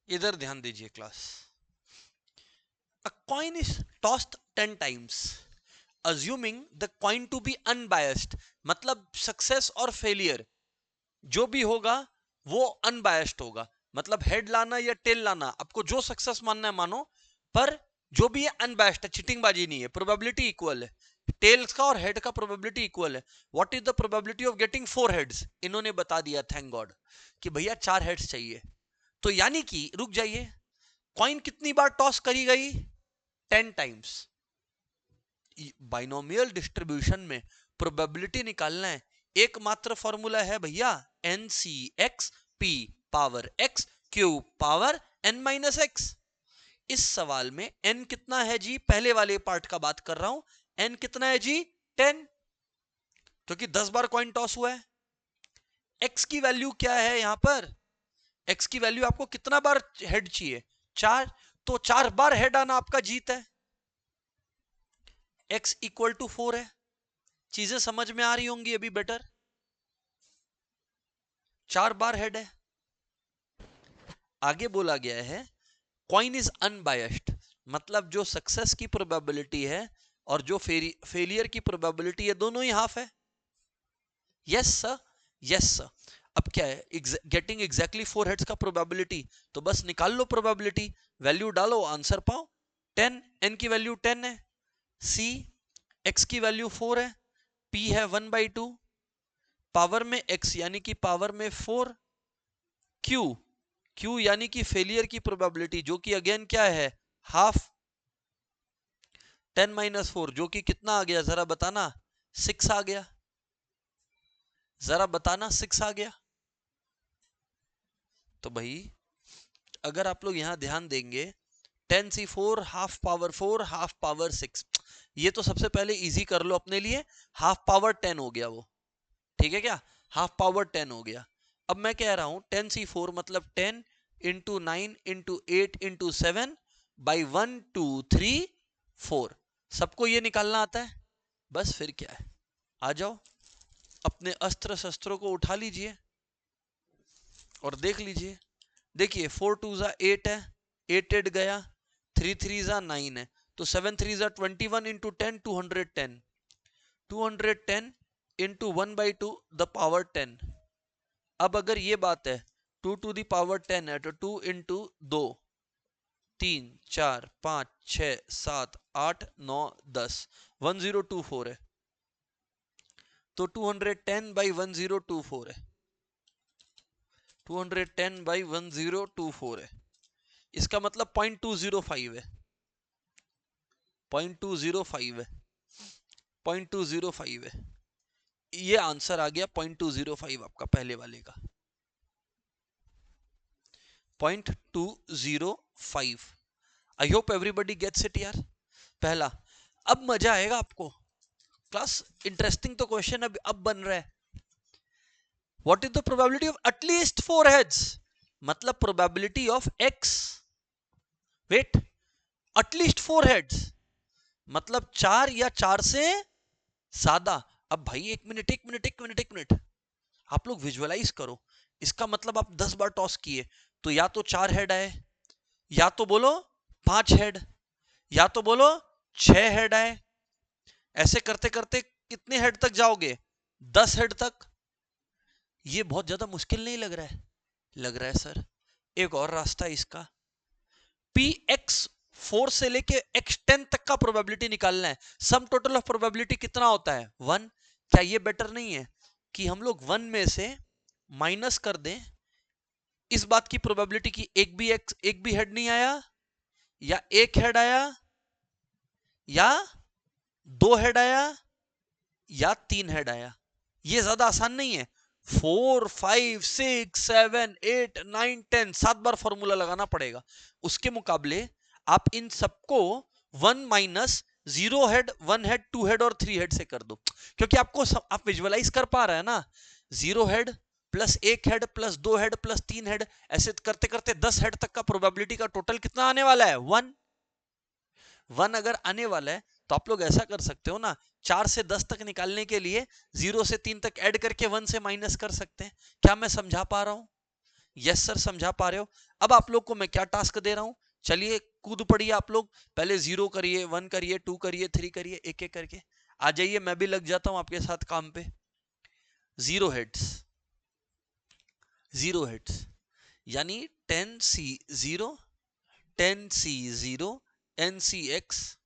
इधर ध्यान दीजिए class, a coin is tossed 10 times assuming the coin to be unbiased, मतलब सक्सेस और फेलियर जो भी होगा वो अनबायस्ड होगा। मतलब हेड लाना या टेल लाना, आपको जो सक्सेस मानना है मानो, पर जो भी है अनबायस्ड है, चिटिंग बाजी नहीं है, प्रोबेबिलिटी इक्वल है। टेल्स का और हेड का प्रोबेबिलिटी इक्वल है। What is the probability of getting 4 heads, इन्होंने बता दिया, थैंक गॉड, कि भैया 4 हेड्स चाहिए। तो यानी कि रुक जाइए, कॉइन कितनी बार टॉस करी गई 10 टाइम्स। बाइनोमियल डिस्ट्रीब्यूशन में प्रोबेबिलिटी निकालना है, एकमात्र फॉर्मूला है भैया NCX P power X cube power N minus X। इस सवाल में n कितना है जी, पहले वाले पार्ट का बात कर रहा हूं, n कितना है जी 10, क्योंकि 10 बार कॉइन टॉस हुआ है। x की वैल्यू क्या है यहां पर, x की वैल्यू आपको कितना बार हेड चाहिए 4, तो 4 बार हेड आना आपका जीत है। x इक्वल टू 4 है, चीजें समझ में आ रही होंगी अभी बेटर? 4 बार हेड है। आगे बोला गया है कॉइन इज अनबायस्ड, मतलब जो सक्सेस की प्रोबेबिलिटी है और जो फेलियर की प्रोबेबिलिटी है दोनों ही हाफ है। Yes sir, yes sir. अब क्या है, गेटिंग एग्जैक्टली 4 हेड्स का प्रोबेबिलिटी, तो बस निकाल लो प्रोबेबिलिटी, वैल्यू डालो, आंसर पाओ। 10, n की वैल्यू 10 है, c x की वैल्यू 4 है, p है 1/2, पावर में x यानी कि पावर में 4, q यानी कि फेलियर की प्रोबेबिलिटी जो कि अगेन क्या है, हाफ। 10 - 4 जो कि कितना आ गया जरा बताना, 6 आ गया, जरा बताना 6 आ गया। तो भाई अगर आप लोग यहां ध्यान देंगे 10c4 half power 4 half power 6, ये तो सबसे पहले इजी कर लो अपने लिए, हाफ पावर 10 हो गया वो, ठीक है क्या, हाफ पावर 10 हो गया। अब मैं कह रहा हूं 10c4 मतलब 10 इंटू 9 इंटू 8 इंटू 7 बाई 1 2 3 4। सबको ये निकालना आता है, बस फिर क्या है, आ जाओ अपने अस्त्र शस्त्रों को उठा लीजिए और देख लीजिए। देखिए 4 2 जा 8 है, 8 8 गया, 3 3 जा 9 है, तो 7 3 जा 21 इंटू 10 210, 210 इंटू 1/2 द पावर 10। अब अगर ये बात है 2 टू द पावर 10 है तो 2 इंटू 2 3 4 5 6 7 8 9 10 1024 है, तो 210 बाई 1024 है, 210 बाई 1024 है, इसका मतलब 0.205 है, 0.205 है, 0.205 है। ये आंसर आ गया 0.205 आपका पहले वाले का, 0.205। I hope everybody gets it यार, पहला। अब मजा आएगा आपको, क्लास इंटरेस्टिंग तो क्वेश्चन अब बन रहा है। What is the probability of at least 4 heads, मतलब probability of x, wait, at least 4 heads मतलब 4 या 4 से ज्यादा। अब भाई एक मिनट एक मिनट एक मिनट एक मिनट, आप लोग विजुअलाइज करो, इसका मतलब आप 10 बार टॉस किए तो या तो 4 हेड आए, या तो बोलो 5 हेड, या तो बोलो 6 हेड आए, ऐसे करते करते कितने हेड तक जाओगे, 10 हेड तक। ये बहुत ज्यादा मुश्किल नहीं लग रहा है? लग रहा है सर। एक और रास्ता है इसका, px 4 से लेके x10 तक का प्रोबेबिलिटी निकालना है, सम टोटल ऑफ प्रोबेबिलिटी कितना होता है 1। क्या ये बेटर नहीं है कि हम लोग 1 में से माइनस कर दें इस बात की प्रोबेबिलिटी कि एक भी हेड नहीं आया, या एक हेड आया, या 2 हेड आया, या 3 हेड आया। ये ज्यादा आसान नहीं है, 4 5 6 7 8 9 10 7 बार फॉर्मूला लगाना पड़ेगा। उसके मुकाबले आप इन सबको 1 माइनस 0 हेड 1 हेड 2 हेड और 3 हेड से कर दो, क्योंकि आप विजुअलाइज कर पा रहे हैं ना, 0 head plus 1 head plus 2 head plus 3 head, ऐसे करते करते 10 हेड तक का प्रोबेबिलिटी का टोटल कितना आने वाला है 1। 1 अगर आने वाला है तो आप लोग ऐसा कर सकते हो ना, 4 से 10 तक निकालने के लिए 0 से 3 तक ऐड करके 1 से माइनस कर सकते हैं। क्या मैं समझा पा रहा हूं? यस सर समझा पा रहे हो। अब आप लोग को मैं क्या टास्क दे रहा हूं, चलिए कूद पड़िए आप लोग, पहले 0 करिए, 1 करिए, 2 करिए, 3 करिए, एक एक करके आ जाइए, मैं भी लग जाता हूं आपके साथ काम पे। 0 हेड्स, 0 हेड्स यानी 10c0 10c0 ncx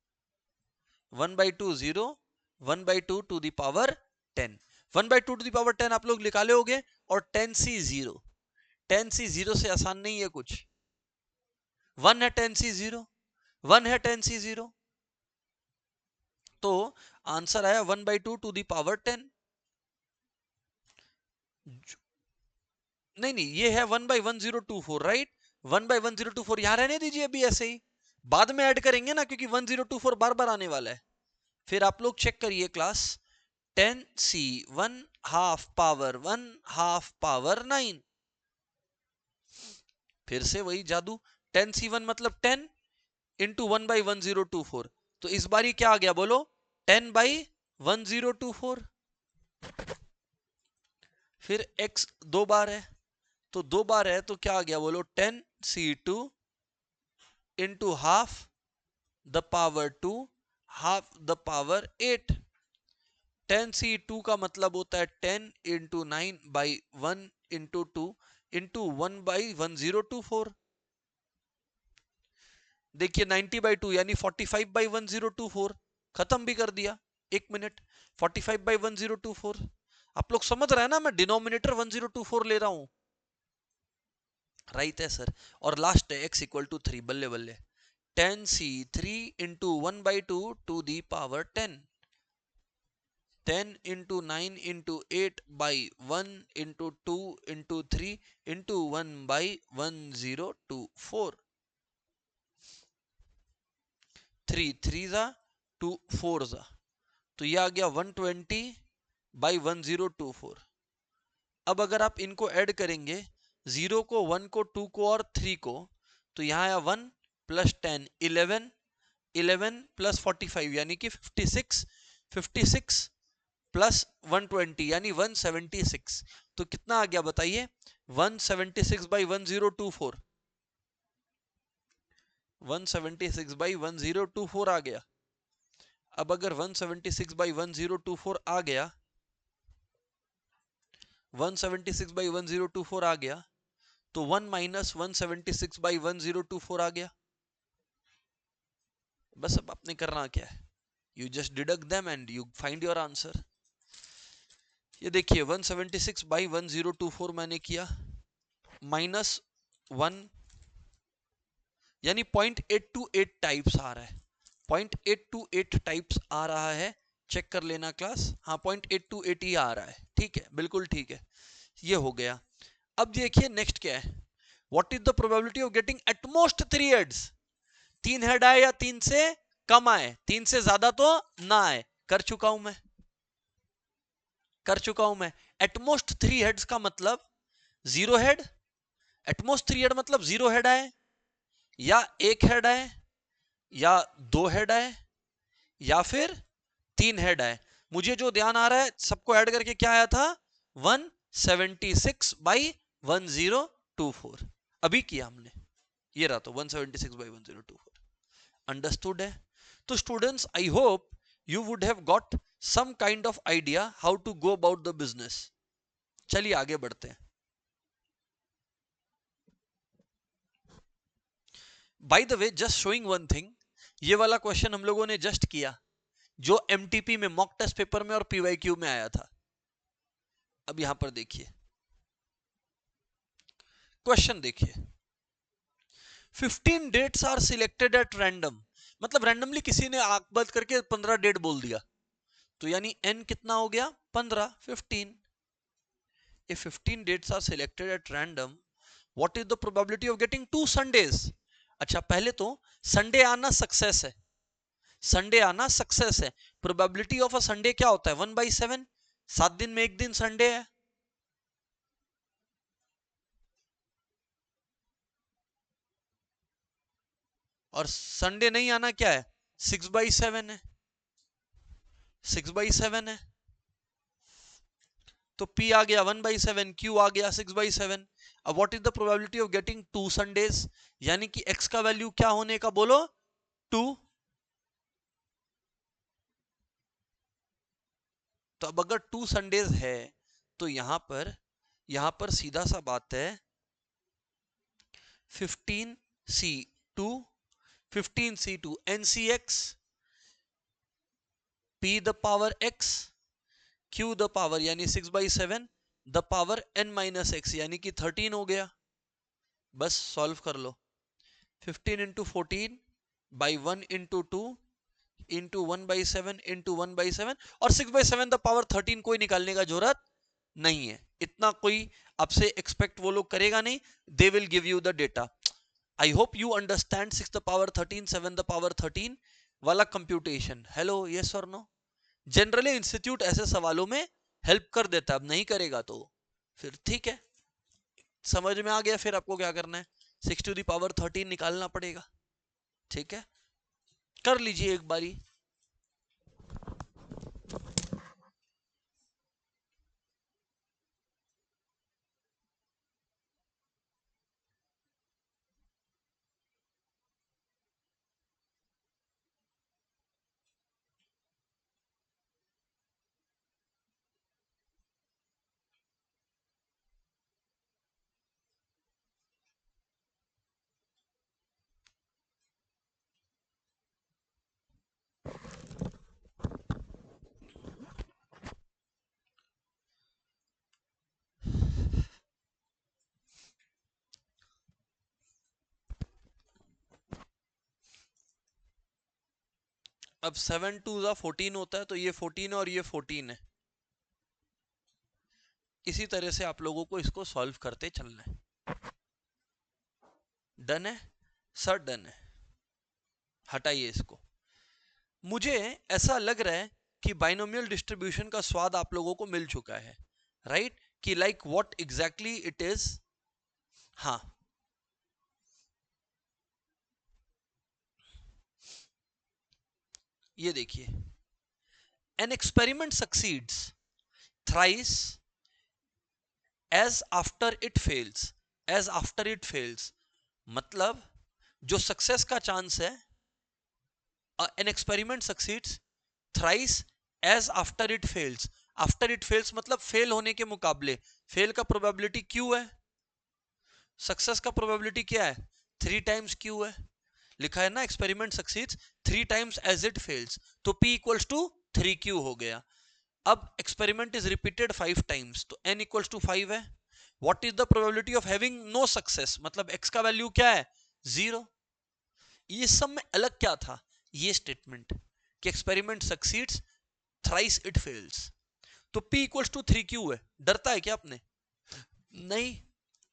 1/2 0 1/2 to the power 10, 1/2 to the power 10 आप लोग निकाले होगे, और 10c0, 10c0 से आसान नहीं है कुछ, 1 है 10c0, 1 है 10c0, तो आंसर आया 1/2 टू दी पावर 10। नहीं नहीं, ये है 1/1024 राइट, 1/1024 यहां रहने दीजिए अभी ऐसे ही, बाद में ऐड करेंगे ना, क्योंकि 1024 बार बार आने वाला है। फिर आप लोग चेक करिए class, 10c1 half power 1 half power 9, फिर से वही जादू, 10c1 मतलब 10 इंटू 1/1024, तो इस बार क्या आ गया बोलो, 10/10 1024, फिर x 2 बार है, तो 2 बार है तो क्या आ गया बोलो, 10c2 into half the power 2 half the power 8। 10c2 का मतलब होता है 10 into 9 by 1 into 2 into 1 by 1024। देखिए 90 बाई 2 यानी 45 बाई 1024, खत्म भी कर दिया। 1 मिनट, 45 बाई 1024। आप लोग समझ रहे हैं ना, मैं डिनोमिनेटर 1024 ले रहा हूं, राइट है सर। और लास्ट है x इक्वल टू 3, बल्ले बल्ले 10c3 into 1 by 2 to the power 10, 10 into 9 into 8 by 1 into 2 into 3 into 1 by 1024। 3 3 जा 2 4 जा, तो ये आ गया 120 बाई 1024। अब अगर आप इनको ऐड करेंगे, 0 को 1 को 2 को और 3 को, तो यहाँ आया 1 प्लस 10 11, 11 प्लस 45 यानी कि 56, 56 प्लस 120 यानी 176। तो कितना आ गया बताइए, 176 बाई 1024, 176 बाई 1024 आ गया। अब अगर 176 बाई 1024 आ गया, 176 बाई 1024 आ गया, तो 1 माइनस 176 बाई 1024 आ गया। बस अब आपने करना क्या है, you just deduct them and you find your answer. ये देखिए 176 बाई 1024 मैंने किया, माइनस 1 यानी 0.828 टाइप्स आ रहा है, 0.828 टाइप्स आ रहा है। चेक कर लेना क्लास, हाँ 0.828 ही आ रहा है, ठीक है, बिल्कुल ठीक है। ये हो गया। अब देखिए नेक्स्ट क्या है, what is the probability of getting at most 3 heads. 3 head आए या 3 से कम आए, 3 से ज्यादा तो ना आए, कर चुका हूं मैं, कर चुका हूं मैं। एटमोस्ट 3 हेड्स का मतलब 0 हेड, एटमोस्ट 3 हेड मतलब 0 हेड आए या 1 हेड आए या 2 हेड आए या फिर 3 हेड आए। मुझे जो ध्यान आ रहा है, सबको ऐड करके क्या आया था, 176 बाई 1024, अभी किया हमने, ये रहा, तो 176 बाई 1024। अंडरस्टूड है। तो students, I hope you would have got some kind of idea how to go about the business. चलिए आगे बढ़ते हैं। By the way, just showing one thing, ये वाला क्वेश्चन हम लोगों ने जस्ट किया जो एमटीपी में मॉक टेस्ट पेपर में और पीवाईक्यू में आया था। अब यहां पर देखिए क्वेश्चन, देखिए 15 dates are selected at random, मतलब रैंडमली किसी ने आंख बंद करके 15 डेट बोल दिया, तो यानी n कितना हो गया, 15, 15। If 15 dates are selected at random, what is the probability of getting 2 Sundays? अच्छा, पहले तो संडे आना सक्सेस है, संडे आना सक्सेस है। प्रोबेबिलिटी ऑफ अ संडे क्या होता है, 1/7, 7 दिन में एक दिन संडे है। और संडे नहीं आना क्या है, 6/7 है, 6/7 है। तो P आ गया 1/7, Q आ गया 6/7। अब what is the probability of getting 2 Sundays, यानी कि X का वैल्यू क्या होने का बोलो, 2। तो अब अगर 2 संडेज है, तो यहां पर सीधा सा बात है, 15c2 15c2 NCX P the power x Q the power यानी 6/7 the power n minus x यानी कि 13 हो गया। बस सॉल्व कर लो, 15 into 14 by 1 into 2 into 1/7 into 1/7 और 6/7 द पावर 13, कोई निकालने का जरूरत नहीं है, इतना कोई आपसे एक्सपेक्ट वो लोग करेगा नहीं, they will give you the data. I hope you understand 6 the power 13 7 the power 13 वाला कंप्यूटेशन। हेलो, यस और नो? जनरली इंस्टीट्यूट ऐसे सवालों में हेल्प कर देता है, अब नहीं करेगा तो फिर ठीक है, समझ में आ गया। फिर आपको क्या करना है, 6 टू द पावर 13 निकालना पड़ेगा, ठीक है, कर लीजिए एक बारी। अब 7 2 14 होता है, तो ये 14 है और ये 14 है। इसी तरह से आप लोगों को इसको सॉल्व करते चलना है। डन है सर? डन है। हटाइए इसको। मुझे ऐसा लग रहा है कि बाइनोमियल डिस्ट्रीब्यूशन का स्वाद आप लोगों को मिल चुका है, राइट? कि like what exactly it is. हाँ, ये देखिए, an experiment succeeds thrice as after it fails. As after it fails मतलब जो सक्सेस का चांस है, an experiment succeeds thrice as after it fails. After it fails मतलब fail होने के मुकाबले फेल का प्रोबेबिलिटी क्यू है, सक्सेस का प्रोबेबिलिटी क्या है? 3 टाइम्स क्यू है। लिखा है ना, experiment succeeds 3 times as it fails, तो P इक्वल्स टू 3Q हो गया। अब एक्सपेरिमेंट इज रिपीटेड 5 टाइम्स, तो N इक्वल्स टू 5 है। What is the probability of having no success, मतलब X का वैल्यू क्या है? 0। ये सब में अलग क्या था? ये स्टेटमेंट कि experiment succeeds thrice it fails, तो P इक्वल्स टू 3Q है। डरता है क्या आपने? नहीं,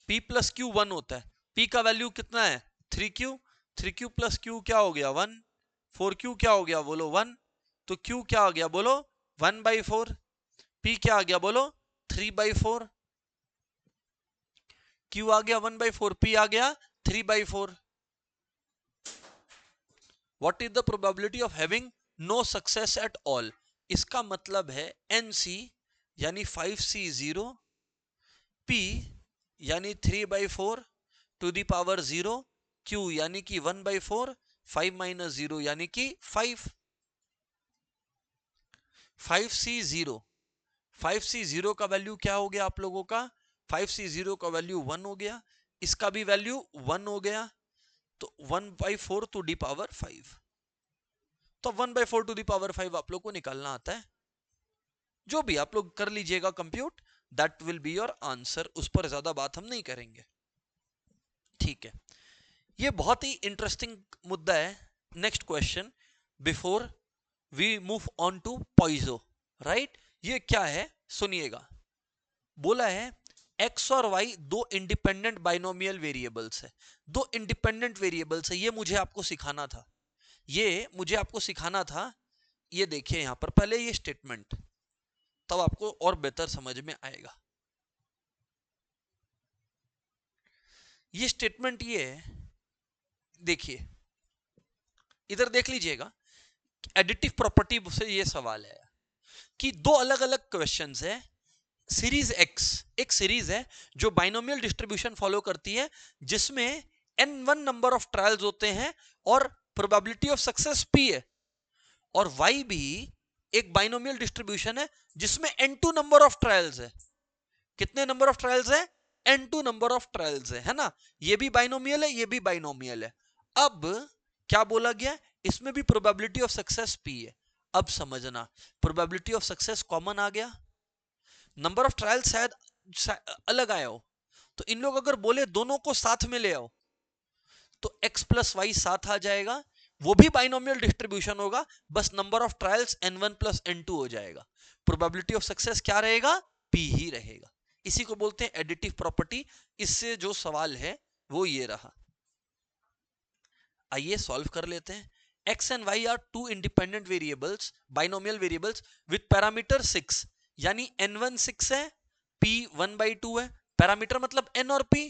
P प्लस Q 1 होता है। P का वैल्यू कितना है? 3Q। 3Q प्लस Q क्या हो गया? 1। 4Q क्या हो गया? बोलो 1। तो Q क्या आ गया? बोलो 1/4। P क्या आ गया? बोलो 3/4। Q आ गया 1/4, P आ गया 3/4। What is the probability of having no success at all? इसका मतलब है NC यानी 5C0, P यानी 3/4 टू दी पावर 0, Q यानी कि 1/4, 5 माइनस 0 यानी कि 5। 5C0, 5C0 का वैल्यू क्या हो गया आप लोगों का? 5C0 का वैल्यू 1 हो गया, इसका भी वैल्यू 1 हो गया, तो 1/4 टू दी पावर 5। तो 1/4 टू दी पावर 5 आप लोग को निकालना आता है। जो भी आप लोग कर लीजिएगा compute, that will be your answer. उस पर ज्यादा बात हम नहीं करेंगे, ठीक है? ये बहुत ही इंटरेस्टिंग मुद्दा है। Next question before we move on to Poisson, right? ये क्या है सुनिएगा। बोला है x और y दो इंडिपेंडेंट बाइनोमियल वेरिएबल्स है। दो इंडिपेंडेंट वेरिएबल्स है, ये मुझे आपको सिखाना था। ये मुझे आपको सिखाना था। ये देखिए यहां पर पहले ये स्टेटमेंट, तब आपको और बेहतर समझ में आएगा। ये स्टेटमेंट ये है, देखिए इधर देख लीजिएगा। एडिटिव प्रॉपर्टी से ये सवाल है कि दो अलग अलग क्वेश्चंस है। सीरीज एक्स एक सीरीज है जो बाइनोमियल डिस्ट्रीब्यूशन फॉलो करती है, जिसमें n1 नंबर ऑफ ट्रायल्स होते हैं और प्रोबेबिलिटी ऑफ सक्सेस p है। और y भी एक बाइनोमियल डिस्ट्रीब्यूशन है जिसमें n2 नंबर ऑफ ट्रायल्स है। कितने नंबर ऑफ ट्रायल्स है? n2 नंबर ऑफ ट्रायल्स है ना? ये भी बाइनोमियल है, ये भी बाइनोमियल है। अब क्या बोला गया? इसमें भी प्रोबेबिलिटी ऑफ सक्सेस p है। अब समझना, प्रोबेबिलिटी ऑफ सक्सेस कॉमन आ गया, नंबर ऑफ ट्रायल शायद अलग आया हो, तो इन लोग अगर बोले दोनों को साथ में ले आओ तो x प्लस वाई साथ आ जाएगा। वो भी बाइनोमियल डिस्ट्रीब्यूशन होगा, बस number of trials n1 plus n2 हो जाएगा। प्रोबेबिलिटी ऑफ सक्सेस क्या रहेगा? p ही रहेगा। इसी को बोलते हैं एडिटिव प्रॉपर्टी। इससे जो सवाल है वो ये रहा। आइए सॉल्व कर लेते हैं। x and y are two independent variables, binomial variables with parameter 6, यानी n1 6 है, p 1/2 है। पैरामीटर मतलब n और p,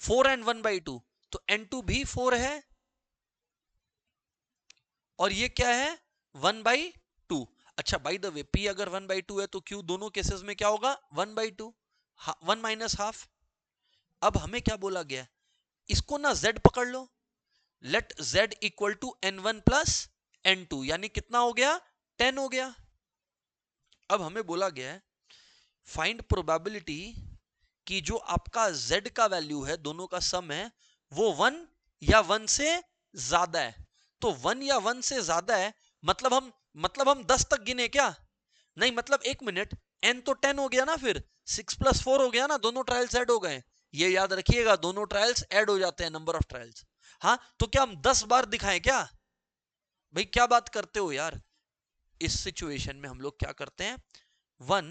4 एंड 1/2, तो n2 भी 4 है और ये क्या है? 1/2। अच्छा बाय द वे, p अगर 1/2 है तो q दोनों केसेस में क्या होगा? 1/2, 1 माइनस हाफ। अब हमें क्या बोला गया? इसको ना z पकड़ लो, let z equal to n1 plus n2, यानी कितना हो गया? 10 हो गया। अब हमें बोला गया है फाइंड प्रोबेबिलिटी कि जो आपका z का वैल्यू है, दोनों का सम है, वो 1 या 1 से ज्यादा है। तो 1 या 1 से ज्यादा है मतलब हम 10 तक गिने क्या? नहीं, मतलब एक मिनट, n तो 10 हो गया ना, फिर 6 प्लस 4 हो गया ना, दोनों ट्रायल्स ऐड हो गए। ये याद रखिएगा, दोनों ट्रायल्स ऐड हो जाते हैं नंबर ऑफ ट्रायल्स। हाँ, तो क्या हम 10 बार दिखाएं क्या? भाई क्या बात करते हो यार। इस सिचुएशन में हम लोग क्या करते हैं, 1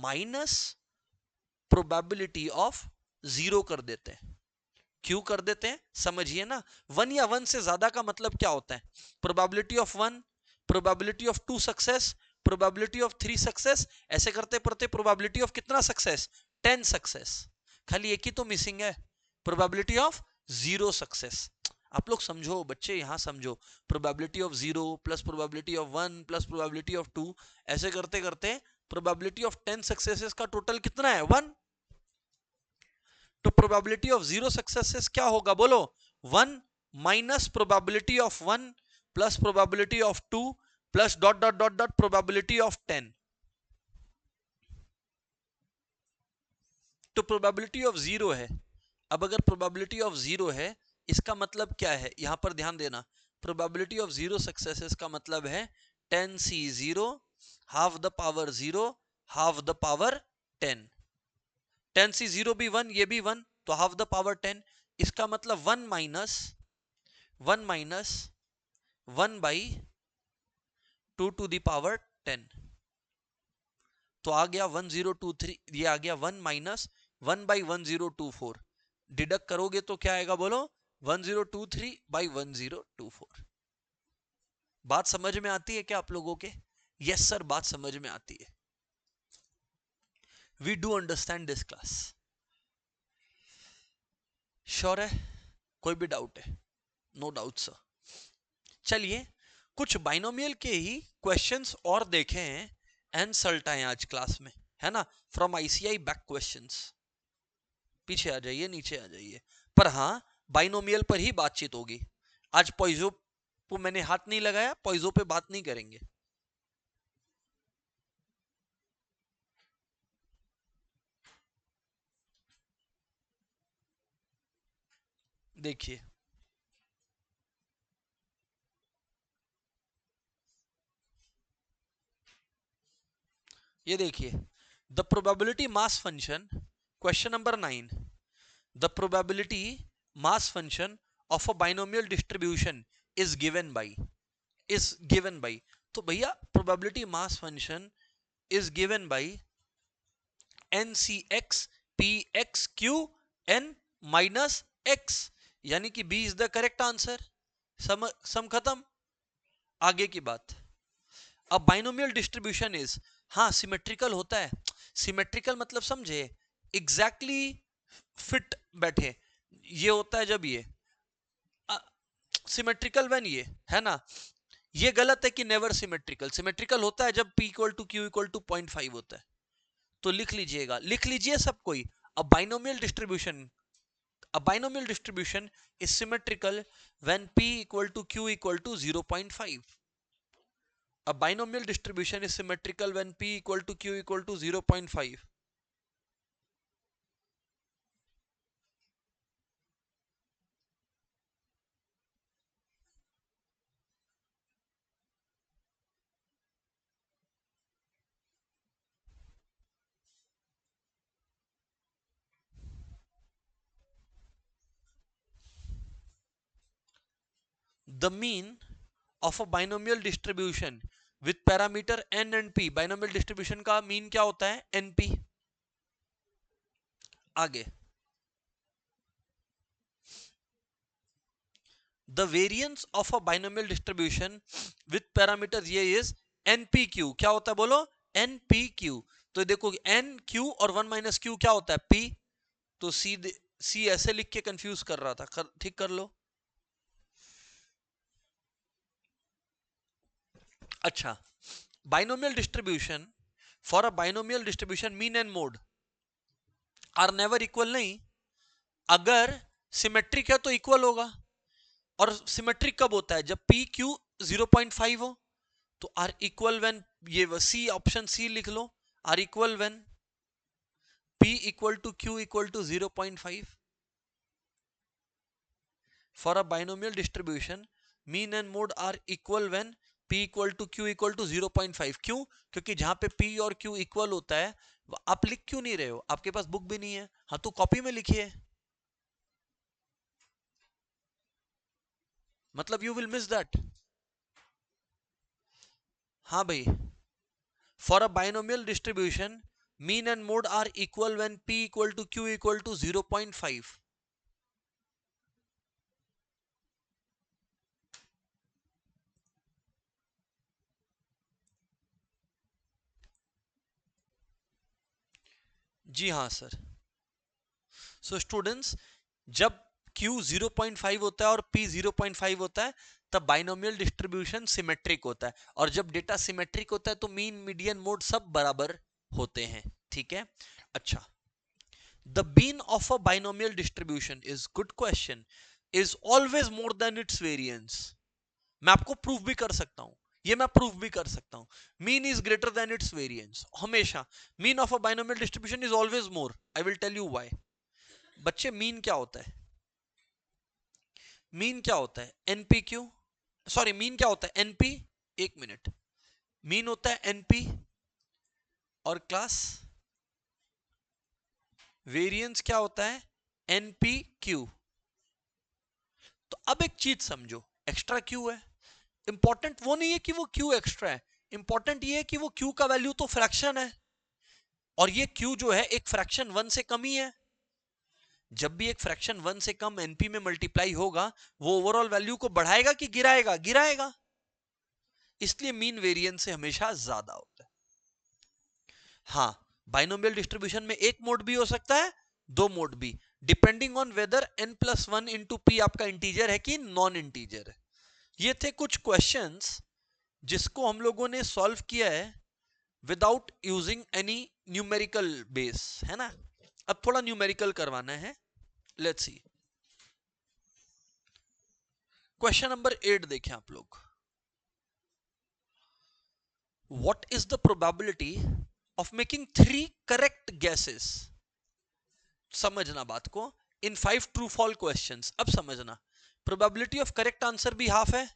माइनस प्रोबेबिलिटी ऑफ 0 कर देते हैं। क्यों कर देते हैं समझिए ना। 1 या 1 से ज्यादा का मतलब क्या होता है, probability of 1, probability of 2 success, probability of 3 success, ऐसे करते पड़ते प्रोबेबिलिटी ऑफ कितना सक्सेस, 10 सक्सेस। खाली एक ही तो मिसिंग है, प्रोबेबिलिटी ऑफ 0 सक्सेस। आप लोग समझो बच्चे, यहां समझो, probability of 0 plus probability of 1 plus probability of 2, ऐसे करते करते प्रोबेबिलिटी ऑफ 10 सक्सेसेस का टोटल कितना है, 1। तो प्रोबेबिलिटी ऑफ 0 सक्सेसेस क्या होगा बोलो, 1 minus probability of 1 plus probability of 2 plus dot dot dot dot probability of 10। तो प्रोबेबिलिटी ऑफ 0 है। अब अगर प्रोबेबिलिटी ऑफ 0 है, इसका मतलब क्या है, यहां पर ध्यान देना, प्रोबेबिलिटी ऑफ 0 सक्सेसेस का मतलब है 10c0 half the power 0 half the power 10। 10c0 भी 1, ये भी 1, तो हाफ द पावर 10। इसका मतलब 1 minus 1 by 2 to the power 10। तो आ गया 1023, ये आ गया 1 माइनस 1 बाई 1024। डिडक्ट करोगे तो क्या आएगा बोलो, 1023 बाई 1024। बात समझ में आती है क्या आप लोगों के? यस सर, बात समझ में आती है। We do understand this class. Sure है? कोई भी डाउट है? No doubt sir. चलिए कुछ बाइनोमियल के ही क्वेश्चंस और देखे हैं एनसल्ट आए आज क्लास में, है ना, फ्रॉम आईसीआई बैक क्वेश्चंस। पीछे आ जाइए, नीचे आ जाइए। पर हाँ, बाइनोमियल पर ही बातचीत होगी आज। पॉइजो को मैंने हाथ नहीं लगाया, पॉइजो पे बात नहीं करेंगे। देखिए ये देखिए, the probability mass function, question number 9, the probability mass function of a binomial distribution is given by. तो भैया probability mass function is given by n c x p x q n minus x, यानी कि b is the correct answer. सम खत्म, आगे की बात। अब बाइनोमियल डिस्ट्रीब्यूशन इज, हाँ सिमेट्रिकल होता है। सिमेट्रिकल मतलब समझे, एग्जैक्टली फिट बैठे। ये होता है जब ये सिमेट्रिकल व्हेन ये, है ना। ये गलत है कि नेवर सिमेट्रिकल। सिमेट्रिकल होता है जब p equal to Q equal to 0.5 होता है। तो लिख लीजिएगा, लिख लीजिए सब कोई। अब binomial distribution, a binomial distribution is symmetrical when p equal to q equal to 0.5. A binomial distribution is symmetrical when p equal to q equal to 0.5. The mean of a binomial distribution with parameter n and p, binomial distribution का mean क्या होता है, np। आगे, the variance of a binomial distribution with parameters ये is npq, क्या होता है बोलो, npq। तो देखो nq और 1 माइनस q क्या होता है, p। तो सी ऐसे लिख के कंफ्यूज कर रहा था, ठीक कर लो। अच्छा, binomial distribution, for a binomial distribution mean and mode are never equal. नहीं, अगर सिमेट्रिक है तो इक्वल होगा। और सिमेट्रिक कब होता है, जब पी क्यू 0.5 हो। तो आर इक्वल व्हेन, ये सी ऑप्शन सी लिख लो, are equal when p equal to q equal to 0.5। For a binomial distribution mean and mode are equal when p equal to q equal to 0.5। क्यों? क्योंकि जहां पे p और q equal होता है, आप लिख क्यों नहीं रहे हो, आपके पास बुक भी नहीं है। हाँ तो कॉपी में लिखिए, मतलब यू विल मिस दैट। हाँ भाई, for a binomial distribution mean and mode are equal when p equal to q equal to 0.5। जी हाँ सर। सो स्टूडेंट्स, जब q 0.5 होता है और p 0.5 होता है तब बाइनोमियल डिस्ट्रीब्यूशन सिमेट्रिक होता है, और जब डेटा सिमेट्रिक होता है तो मीन मीडियन मोड सब बराबर होते हैं। ठीक है। अच्छा, the mean of a binomial distribution is, good question, is always more than its variance. मैं आपको प्रूफ भी कर सकता हूं, ये मैं प्रूफ भी कर सकता हूं। Mean is greater than its variance, हमेशा। Mean of a binomial distribution is always more. I will tell you why. बच्चे, मीन क्या होता है? मीन क्या होता है? एनपीक्यू, सॉरी, मीन क्या होता है? एनपी, एक मिनट, मीन होता है एनपी और क्लास, वेरिएंस क्या होता है? एनपीक्यू। तो अब एक चीज समझो, एक्स्ट्रा क्यू है, इंपॉर्टेंट वो नहीं है कि वो क्यू एक्स्ट्रा है, इंपॉर्टेंट ये है कि वो क्यू का वैल्यू तो फ्रैक्शन है, और ये क्यू जो है एक फ्रैक्शन वन से कम ही है। जब भी एक फ्रैक्शन वन से कम एनपी में मल्टीप्लाई होगा, वो ओवरऑल वैल्यू को बढ़ाएगा कि गिराएगा? गिराएगा। इसलिए मीन वेरिएंस से हमेशा ज्यादा होता है। हाँ, बाइनोमियल डिस्ट्रीब्यूशन में एक मोड भी हो सकता है, दो मोड भी, depending on whether n plus one into P आपका इंटीजर है कि नॉन इंटीजर है। ये थे कुछ क्वेश्चंस जिसको हम लोगों ने सॉल्व किया है without using any numerical base, है ना। अब थोड़ा न्यूमेरिकल करवाना है। लेट्स सी, क्वेश्चन नंबर 8 देखें आप लोग। What is the probability of making 3 correct guesses? समझना बात को, इन 5 ट्रू फॉल क्वेश्चंस। अब समझना, प्रोबेबिलिटी ऑफ करेक्ट आंसर भी हाफ है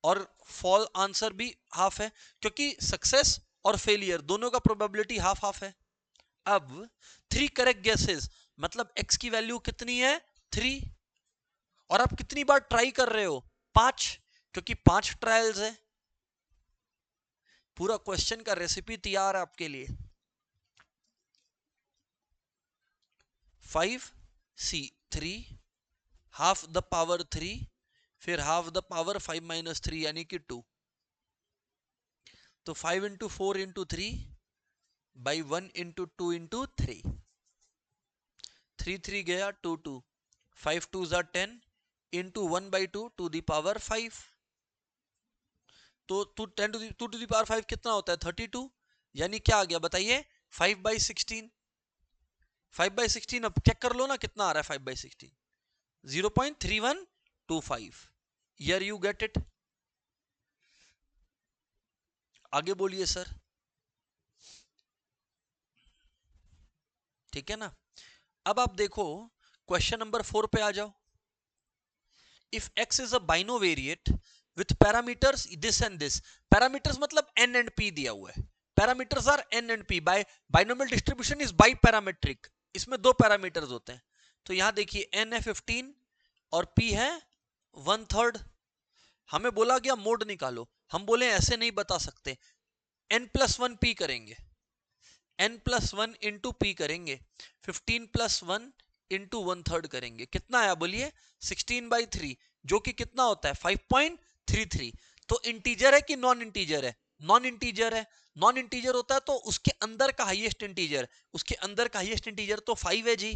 और फॉल आंसर भी हाफ है, क्योंकि सक्सेस और फेलियर दोनों का प्रोबेबिलिटी हाफ हाफ है। अब 3 करेक्ट गेसेस मतलब x की वैल्यू कितनी है? 3। और आप कितनी बार ट्राई कर रहे हो? 5, क्योंकि 5 ट्रायल्स है। पूरा क्वेश्चन का रेसिपी तैयार है आपके लिए। 5 सी 3, हाफ द पावर 3, फिर हाफ द पावर 5 माइनस 3 यानी कि 2। तो 5 into 4 into 3 by 1 into 2 into 3, 3 3 गया 2 2, 5 2 जा 10 into 1 by 2 to the power 5। तो 10 टू दी पावर 5 कितना होता है? 32। यानी क्या आ गया बताइए? 5/16। 5/16 अब चेक कर लो ना कितना आ रहा है 5/16, 0.3125। यर यू गेट इट। आगे बोलिए सर। ठीक है ना। अब आप देखो क्वेश्चन नंबर 4 पे आ जाओ। If x is a binomial variate with parameters this and this, parameters मतलब n एंड p दिया हुआ है, parameters are n and p, by binomial distribution is bi parametric, इसमें दो पैरामीटर्स होते हैं। तो यहां देखिए n है 15 और p है 1/3। हमें बोला गया मोड निकालो, हम बोले ऐसे नहीं बता सकते, n प्लस वन पी करेंगे, n plus one into P करेंगे, 15 प्लस वन इंटू 1/3 करेंगे, कितना आया बोलिए? 16/3, जो कि कितना होता है? 5.33। तो इंटीजर है कि नॉन इंटीजर है? नॉन इंटीजर है। नॉन इंटीजर होता है तो उसके अंदर का हाईएस्ट इंटीजर, उसके अंदर का हाईएस्ट इंटीजर तो 5 है जी,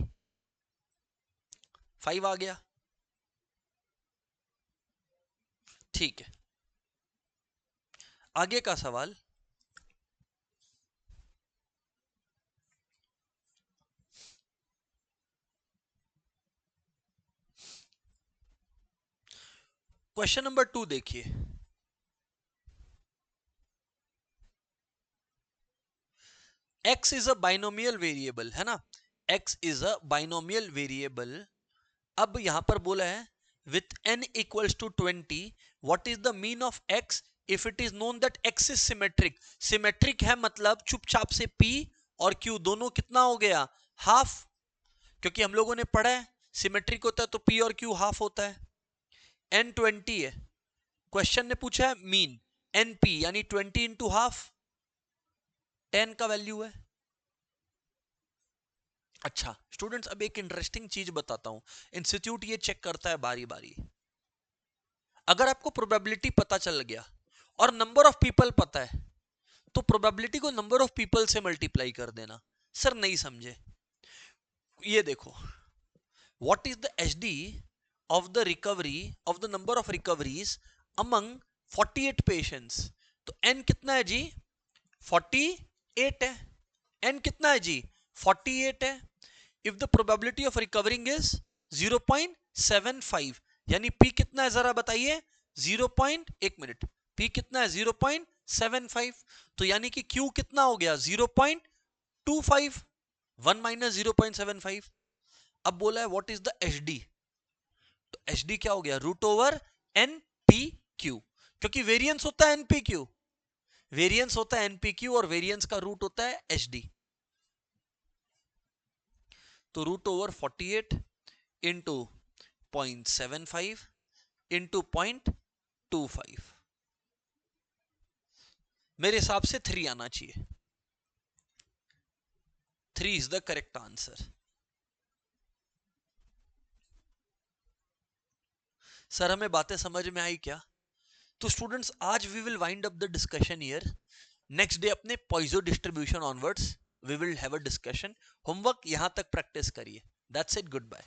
5 आ गया। ठीक है, आगे का सवाल। क्वेश्चन नंबर 2 देखिए। x is a binomial variable, है ना, x is a binomial variable. अब यहां पर बोला है with n equals to 20 what is the mean of x if it is known that x is symmetric. Symmetric है मतलब चुपचाप से p और q दोनों कितना हो गया? हाफ, क्योंकि हम लोगों ने पढ़ा है सिमेट्रिक होता है तो p और q हाफ होता है। n 20 है, क्वेश्चन ने पूछा है मीन, NP यानी 20 इंटू हाफ 10 का वैल्यू है। अच्छा स्टूडेंट्स, अब एक इंटरेस्टिंग चीज बताता हूं, इंस्टीट्यूट ये चेक करता है बारी बारी। अगर आपको प्रोबेबिलिटी पता चल गया और नंबर ऑफ पीपल पता है, तो प्रोबेबिलिटी को नंबर ऑफ पीपल से मल्टीप्लाई कर देना। सर नहीं समझे, ये देखो, what is the HD of the recovery of the number of recoveries among 48 patients. तो एन कितना है जी? 48 है। एन कितना है जी? 48 है। If the probability of recovering is 0.75, यानी पी कितना है जरा बताइए? 0. एक मिनट, पी कितना है? 0.75। तो यानी कि क्यू कितना हो गया? 0.25। 1 माइनस 0.75। अब बोला है what is the H D, तो एच डी क्या हो गया? Root over N P Q, क्योंकि वेरियंस होता है एनपी क्यू, वेरियंस होता है एनपी क्यू और वेरियंस का रूट होता है एच डी। तो रूट ओवर 48 इंटू 0.75 इंटू 0.25, मेरे हिसाब से 3 आना चाहिए। 3 is the correct answer. Sir हमें बातें समझ में आई क्या? तो स्टूडेंट्स आज we will wind up the discussion here. Next day अपने Poisson distribution onwards we will have a discussion. Homework यहां तक प्रैक्टिस करिए। That's it, good bye.